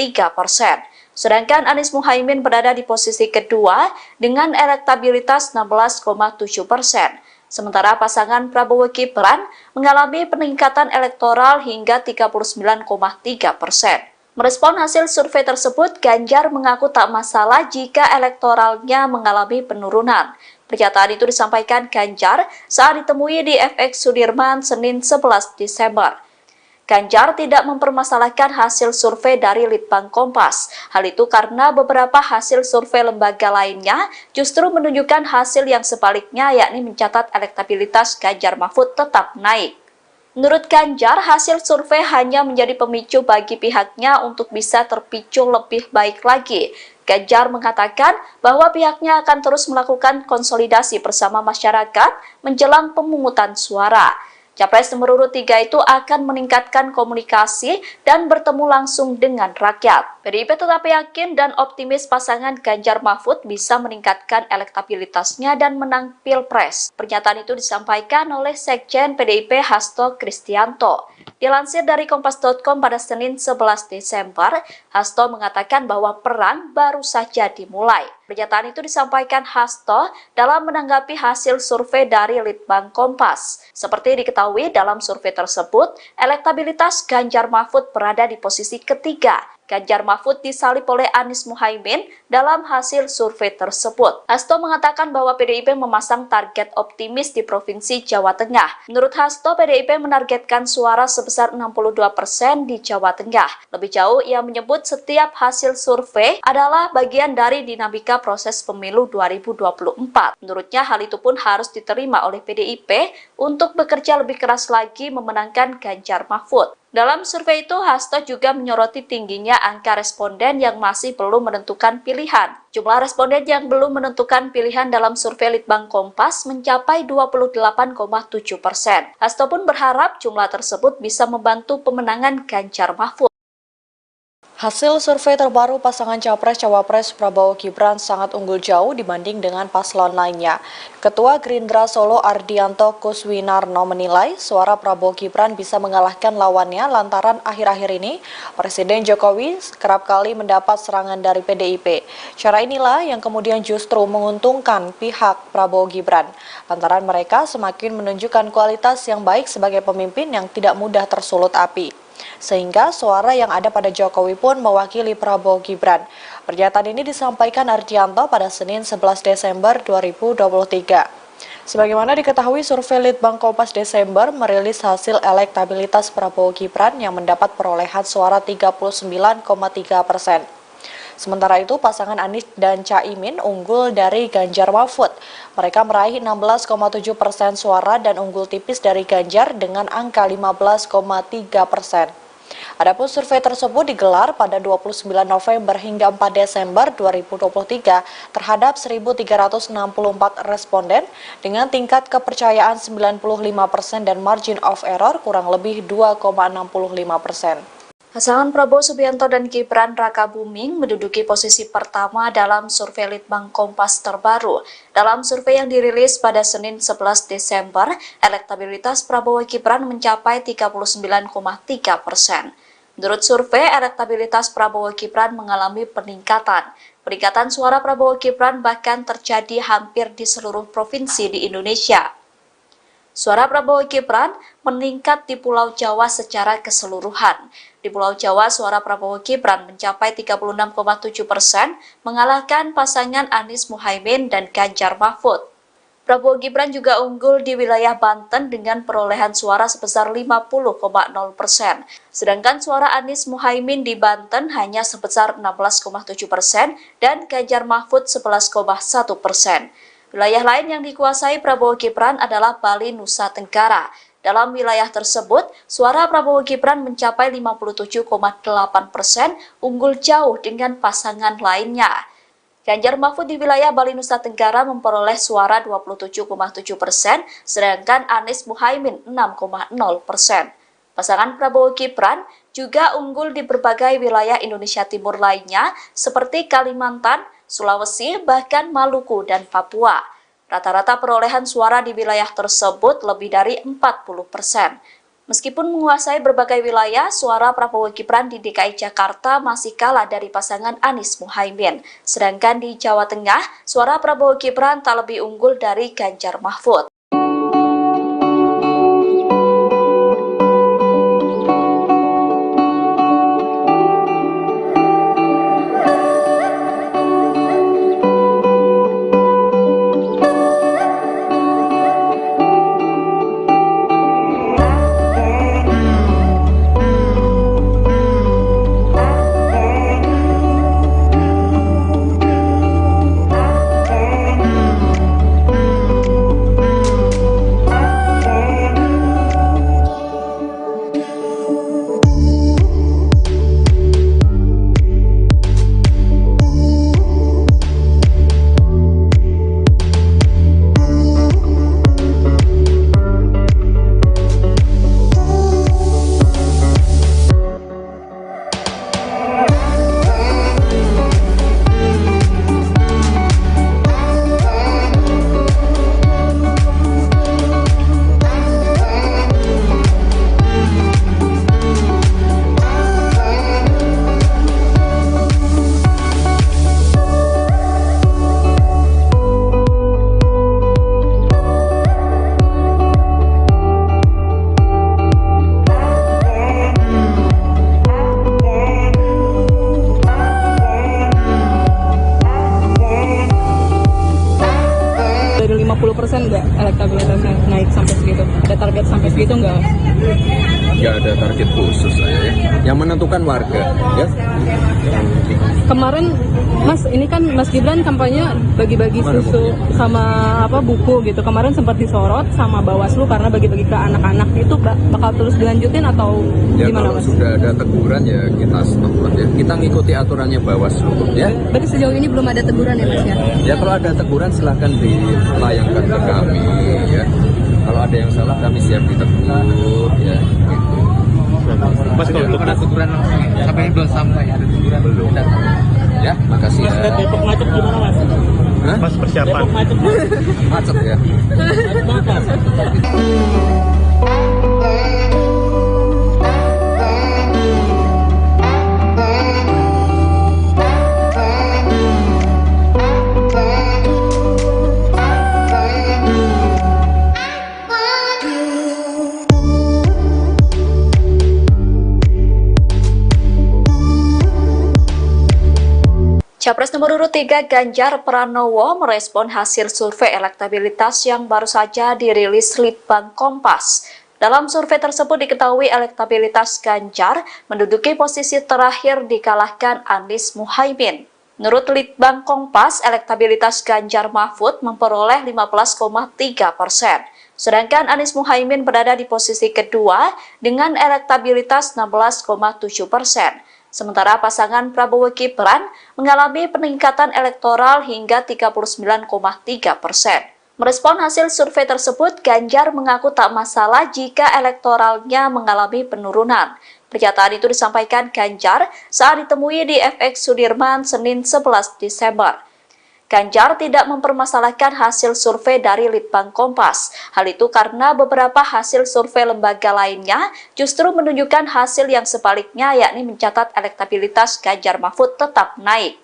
Sedangkan Anies Muhaimin berada di posisi kedua dengan elektabilitas 16,7%. Sementara pasangan Prabowo Gibran mengalami peningkatan elektoral hingga 39,3%. Merespon hasil survei tersebut, Ganjar mengaku tak masalah jika elektoralnya mengalami penurunan. Pernyataan itu disampaikan Ganjar saat ditemui di FX Sudirman Senin 11 Desember. Ganjar tidak mempermasalahkan hasil survei dari Litbang Kompas. Hal itu karena beberapa hasil survei lembaga lainnya justru menunjukkan hasil yang sebaliknya, yakni mencatat elektabilitas Ganjar Mahfud tetap naik. Menurut Ganjar, hasil survei hanya menjadi pemicu bagi pihaknya untuk bisa terpicu lebih baik lagi. Ganjar mengatakan bahwa pihaknya akan terus melakukan konsolidasi bersama masyarakat menjelang pemungutan suara. Capres nomor urut 3 itu akan meningkatkan komunikasi dan bertemu langsung dengan rakyat. PDIP tetap yakin dan optimis pasangan Ganjar Mahfud bisa meningkatkan elektabilitasnya dan menang Pilpres. Pernyataan itu disampaikan oleh Sekjen PDIP Hasto Kristianto. Dilansir dari Kompas.com pada Senin 11 Desember, Hasto mengatakan bahwa perang baru saja dimulai. Pernyataan itu disampaikan Hasto dalam menanggapi hasil survei dari Litbang Kompas. Seperti diketahui dalam survei tersebut, elektabilitas Ganjar Mahfud berada di posisi ketiga. Ganjar Mahfud disalip oleh Anies Muhaimin dalam hasil survei tersebut. Hasto mengatakan bahwa PDIP memasang target optimis di Provinsi Jawa Tengah. Menurut Hasto, PDIP menargetkan suara sebesar 62% di Jawa Tengah. Lebih jauh, ia menyebut setiap hasil survei adalah bagian dari dinamika proses pemilu 2024. Menurutnya, hal itu pun harus diterima oleh PDIP untuk bekerja lebih keras lagi memenangkan Ganjar Mahfud. Dalam survei itu, Hasto juga menyoroti tingginya angka responden yang masih belum menentukan pilihan. Jumlah responden yang belum menentukan pilihan dalam survei Litbang Kompas mencapai 28,7%. Hasto pun berharap jumlah tersebut bisa membantu pemenangan Ganjar Mahfud. Hasil survei terbaru pasangan Capres-Cawapres Prabowo Gibran sangat unggul jauh dibanding dengan paslon lainnya. Ketua Gerindra Solo Ardianto Kuswinarno menilai suara Prabowo Gibran bisa mengalahkan lawannya lantaran akhir-akhir ini Presiden Jokowi kerap kali mendapat serangan dari PDIP. Cara inilah yang kemudian justru menguntungkan pihak Prabowo Gibran, lantaran mereka semakin menunjukkan kualitas yang baik sebagai pemimpin yang tidak mudah tersulut api. Sehingga suara yang ada pada Jokowi pun mewakili Prabowo Gibran. Pernyataan ini disampaikan Ardianto pada Senin 11 Desember 2023. Sebagaimana diketahui, survei Litbang Kompas Desember merilis hasil elektabilitas Prabowo Gibran yang mendapat perolehan suara 39,3%. Sementara itu, pasangan Anies dan Caimin unggul dari Ganjar Mahfud. Mereka meraih 16,7% suara dan unggul tipis dari Ganjar dengan angka 15,3%. Adapun survei tersebut digelar pada 29 November hingga 4 Desember 2023 terhadap 1.364 responden dengan tingkat kepercayaan 95% dan margin of error kurang lebih 2,65%. Pasangan Prabowo Subianto dan Gibran Rakabuming menduduki posisi pertama dalam survei Litbang Kompas terbaru. Dalam survei yang dirilis pada Senin 11 Desember, elektabilitas Prabowo Gibran mencapai 39,3%. Menurut survei, elektabilitas Prabowo Gibran mengalami peningkatan. Peningkatan suara Prabowo Gibran bahkan terjadi hampir di seluruh provinsi di Indonesia. Suara Prabowo Gibran meningkat di Pulau Jawa secara keseluruhan. Di Pulau Jawa, suara Prabowo Gibran mencapai 36,7%, mengalahkan pasangan Anies Muhaimin dan Ganjar Mahfud. Prabowo Gibran juga unggul di wilayah Banten dengan perolehan suara sebesar 50,0%. Sedangkan suara Anies Muhaimin di Banten hanya sebesar 16,7% dan Ganjar Mahfud 11,1%. Wilayah lain yang dikuasai Prabowo Gibran adalah Bali, Nusa Tenggara. Dalam wilayah tersebut, suara Prabowo Gibran mencapai 57,8%, unggul jauh dengan pasangan lainnya. Ganjar Mahfud di wilayah Bali, Nusa Tenggara memperoleh suara 27,7%, sedangkan Anies Muhaimin 6,0%. Pasangan Prabowo Gibran juga unggul di berbagai wilayah Indonesia Timur lainnya, seperti Kalimantan, Sulawesi, bahkan Maluku dan Papua. Rata-rata perolehan suara di wilayah tersebut lebih dari 40%. Meskipun menguasai berbagai wilayah, suara Prabowo Gibran di DKI Jakarta masih kalah dari pasangan Anies Muhaimin. Sedangkan di Jawa Tengah, suara Prabowo Gibran tak lebih unggul dari Ganjar Mahfud. nggak elektabilitasnya naik sampai segitu? Ada target sampai segitu nggak? Nggak ada target khusus saya ya. Yang menentukan warga ya. Kemarin Mas, ini kan Mas Gibran kampanye bagi-bagi Mana susu sama buku gitu. Kemarin sempat disorot sama Bawaslu karena bagi-bagi ke anak-anak. Itu bakal terus dilanjutin atau Ya gimana kalau Mas? sudah ada teguran ya kita stop lah ya. Kita ngikuti aturannya Bawaslu ya. Berarti sejauh ini belum ada teguran ya Mas ya? Ya kalau ada teguran silahkan dilayangkan ke kami ya. Kalau ada yang salah kami siap ditegur ya. Gitu. Mas kalau untuk Ada teguran langsung ya? Sampai ini belum sampai ada teguran Belum. Ya, makasih Mas ya. Depok macet gimana Mas? Hah? Mas persiapan. Depok macet. Macet ya. Macet banget Mas. Capres nomor urut 3 Ganjar Pranowo merespon hasil survei elektabilitas yang baru saja dirilis Litbang Kompas. Dalam survei tersebut diketahui elektabilitas Ganjar menduduki posisi terakhir dikalahkan Anies Muhaimin. Menurut Litbang Kompas, elektabilitas Ganjar Mahfud memperoleh 15,3%. Sedangkan Anies Muhaimin berada di posisi kedua dengan elektabilitas 16,7%. Sementara pasangan Prabowo Gibran mengalami peningkatan elektoral hingga 39,3%. Merespon hasil survei tersebut, Ganjar mengaku tak masalah jika elektoralnya mengalami penurunan. Pernyataan itu disampaikan Ganjar saat ditemui di FX Sudirman Senin 11 Desember. Ganjar tidak mempermasalahkan hasil survei dari Litbang Kompas. Hal itu karena beberapa hasil survei lembaga lainnya justru menunjukkan hasil yang sebaliknya, yakni mencatat elektabilitas Ganjar Mahfud tetap naik.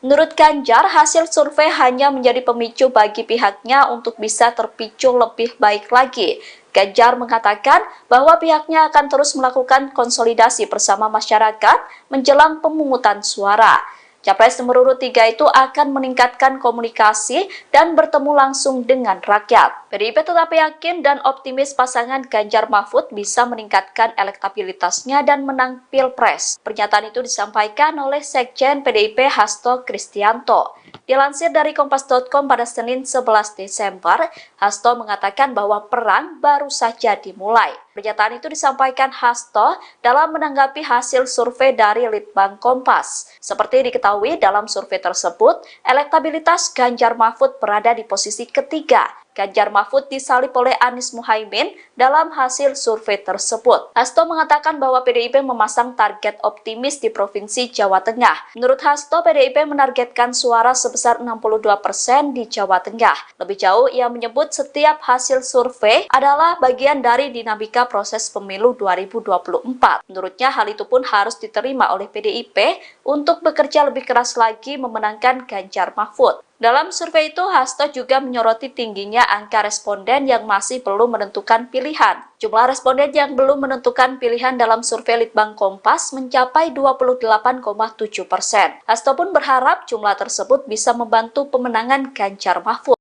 Menurut Ganjar, hasil survei hanya menjadi pemicu bagi pihaknya untuk bisa terpicu lebih baik lagi. Ganjar mengatakan bahwa pihaknya akan terus melakukan konsolidasi bersama masyarakat menjelang pemungutan suara. Capres nomor urut 3 itu akan meningkatkan komunikasi dan bertemu langsung dengan rakyat. PDIP tetap yakin dan optimis pasangan Ganjar Mahfud bisa meningkatkan elektabilitasnya dan menang Pilpres. Pernyataan itu disampaikan oleh Sekjen PDIP Hasto Kristianto. Dilansir dari Kompas.com pada Senin 11 Desember, Hasto mengatakan bahwa perang baru saja dimulai. Pernyataan itu disampaikan Hasto dalam menanggapi hasil survei dari Litbang Kompas. Seperti diketahui dalam survei tersebut, elektabilitas Ganjar Mahfud berada di posisi ketiga. Ganjar Mahfud disalip oleh Anies Muhaimin dalam hasil survei tersebut. Hasto mengatakan bahwa PDIP memasang target optimis di Provinsi Jawa Tengah. Menurut Hasto, PDIP menargetkan suara sebesar 62% di Jawa Tengah. Lebih jauh, ia menyebut setiap hasil survei adalah bagian dari dinamika proses pemilu 2024. Menurutnya, hal itu pun harus diterima oleh PDIP untuk bekerja lebih keras lagi memenangkan Ganjar Mahfud. Dalam survei itu, Hasto juga menyoroti tingginya angka responden yang masih belum menentukan pilihan. Jumlah responden yang belum menentukan pilihan dalam survei Litbang Kompas mencapai 28,7%. Hasto pun berharap jumlah tersebut bisa membantu pemenangan Ganjar Mahfud.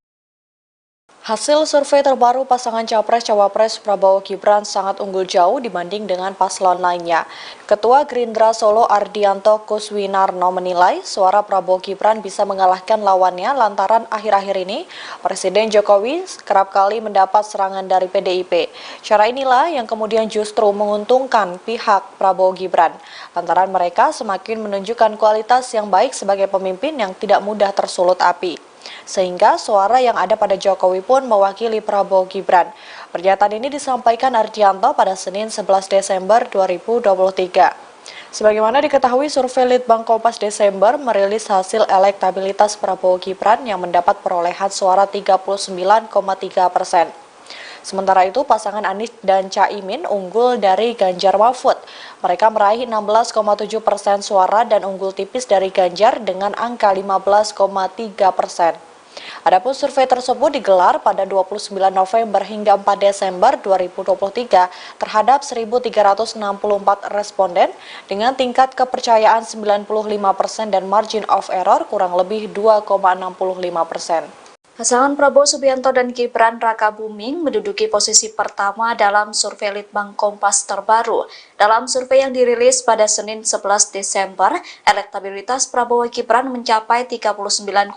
Hasil survei terbaru pasangan Capres-Cawapres Prabowo Gibran sangat unggul jauh dibanding dengan paslon lainnya. Ketua Gerindra Solo Ardianto Kuswinarno menilai suara Prabowo Gibran bisa mengalahkan lawannya lantaran akhir-akhir ini Presiden Jokowi kerap kali mendapat serangan dari PDIP. Cara inilah yang kemudian justru menguntungkan pihak Prabowo Gibran, lantaran mereka semakin menunjukkan kualitas yang baik sebagai pemimpin yang tidak mudah tersulut api. Sehingga suara yang ada pada Jokowi pun mewakili Prabowo Gibran. Pernyataan ini disampaikan Ardianto pada Senin 11 Desember 2023. Sebagaimana diketahui, survei Litbang Kompas Desember merilis hasil elektabilitas Prabowo Gibran yang mendapat perolehan suara 39,3%. Sementara itu, pasangan Anies dan Caimin unggul dari Ganjar Mahfud. Mereka meraih 16,7% suara dan unggul tipis dari Ganjar dengan angka 15,3%. Adapun survei tersebut digelar pada 29 November hingga 4 Desember 2023 terhadap 1.364 responden dengan tingkat kepercayaan 95% dan margin of error kurang lebih 2,65%. Pasangan Prabowo Subianto dan Gibran Rakabuming menduduki posisi pertama dalam survei Litbang Kompas terbaru. Dalam survei yang dirilis pada Senin 11 Desember, elektabilitas Prabowo Gibran mencapai 39,3%.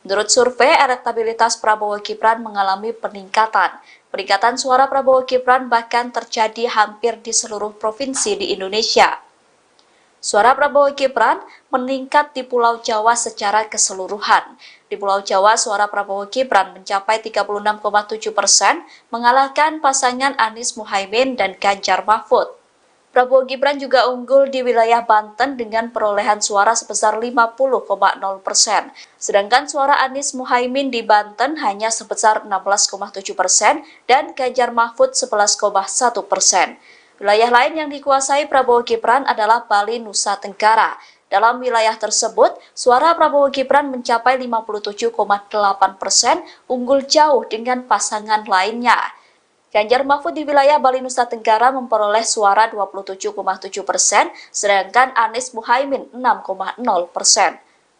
Menurut survei, elektabilitas Prabowo Gibran mengalami peningkatan. Peningkatan suara Prabowo Gibran bahkan terjadi hampir di seluruh provinsi di Indonesia. Suara Prabowo Gibran meningkat di Pulau Jawa secara keseluruhan. Di Pulau Jawa, suara Prabowo Gibran mencapai 36,7%, mengalahkan pasangan Anies Muhaimin dan Ganjar Mahfud. Prabowo Gibran juga unggul di wilayah Banten dengan perolehan suara sebesar 50,0%. Sedangkan suara Anies Muhaimin di Banten hanya sebesar 16,7% dan Ganjar Mahfud 11,1%. Wilayah lain yang dikuasai Prabowo Gibran adalah Bali, Nusa Tenggara. Dalam wilayah tersebut, suara Prabowo Gibran mencapai 57,8%, unggul jauh dengan pasangan lainnya. Ganjar Mahfud di wilayah Bali, Nusa Tenggara memperoleh suara 27,7%, sedangkan Anies Muhaimin 6,0%.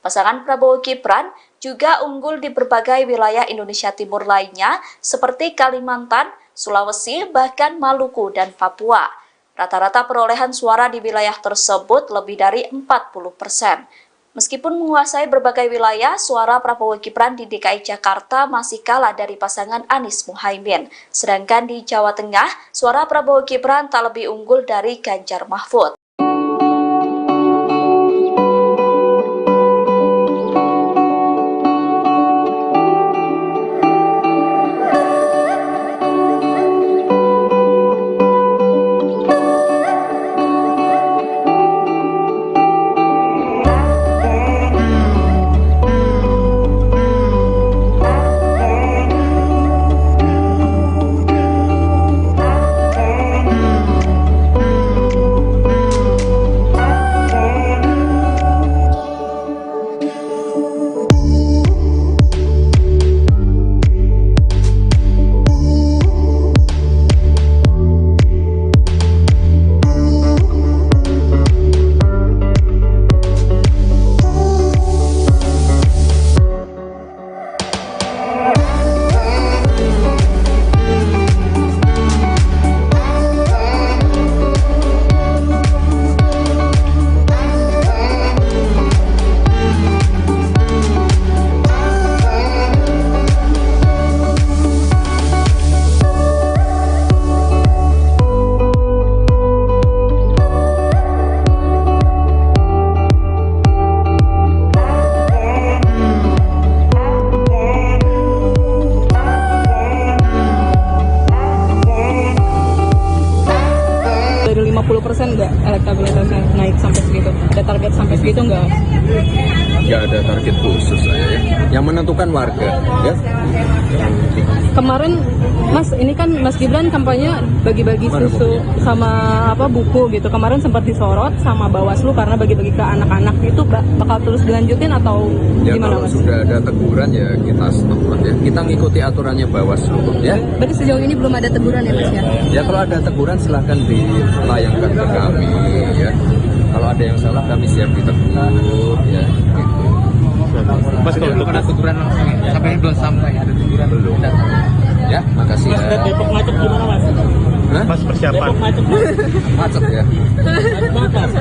Pasangan Prabowo Gibran juga unggul di berbagai wilayah Indonesia Timur lainnya, seperti Kalimantan, Sulawesi, bahkan Maluku dan Papua. Rata-rata perolehan suara di wilayah tersebut lebih dari 40%. Meskipun menguasai berbagai wilayah, suara Prabowo Gibran di DKI Jakarta masih kalah dari pasangan Anies Muhaimin. Sedangkan di Jawa Tengah, suara Prabowo Gibran tak lebih unggul dari Ganjar Mahfud. Dari 50% nggak elektabilitasnya naik sampai segitu? Ada target sampai segitu nggak? Nggak ada target khusus saya ya. Yang menentukan warga ya. Kemarin Mas, ini kan Mas Gibran kampanye bagi-bagi susu sama buku gitu. Kemarin sempat disorot sama Bawaslu karena bagi-bagi ke anak-anak. Itu bakal terus dilanjutin atau Ya gimana kalau Mas? sudah ada teguran ya kita stop ya. Kita ngikuti aturannya Bawaslu ya. Berarti sejauh ini belum ada teguran ya Mas ya? Ya kalau ada teguran silahkan dilayangkan ke kami ya. Kalau ada yang salah kami siap ditegur ya. Gitu. Mas, kalau untuk Ada teguran langsung ya? Sampai ini belum sampai, ada teguran Belum. Ya, makasih Mas, ya. Depok macet gimana Mas? Hah? Mas, persiapan. Macet ya. Macet banget Mas.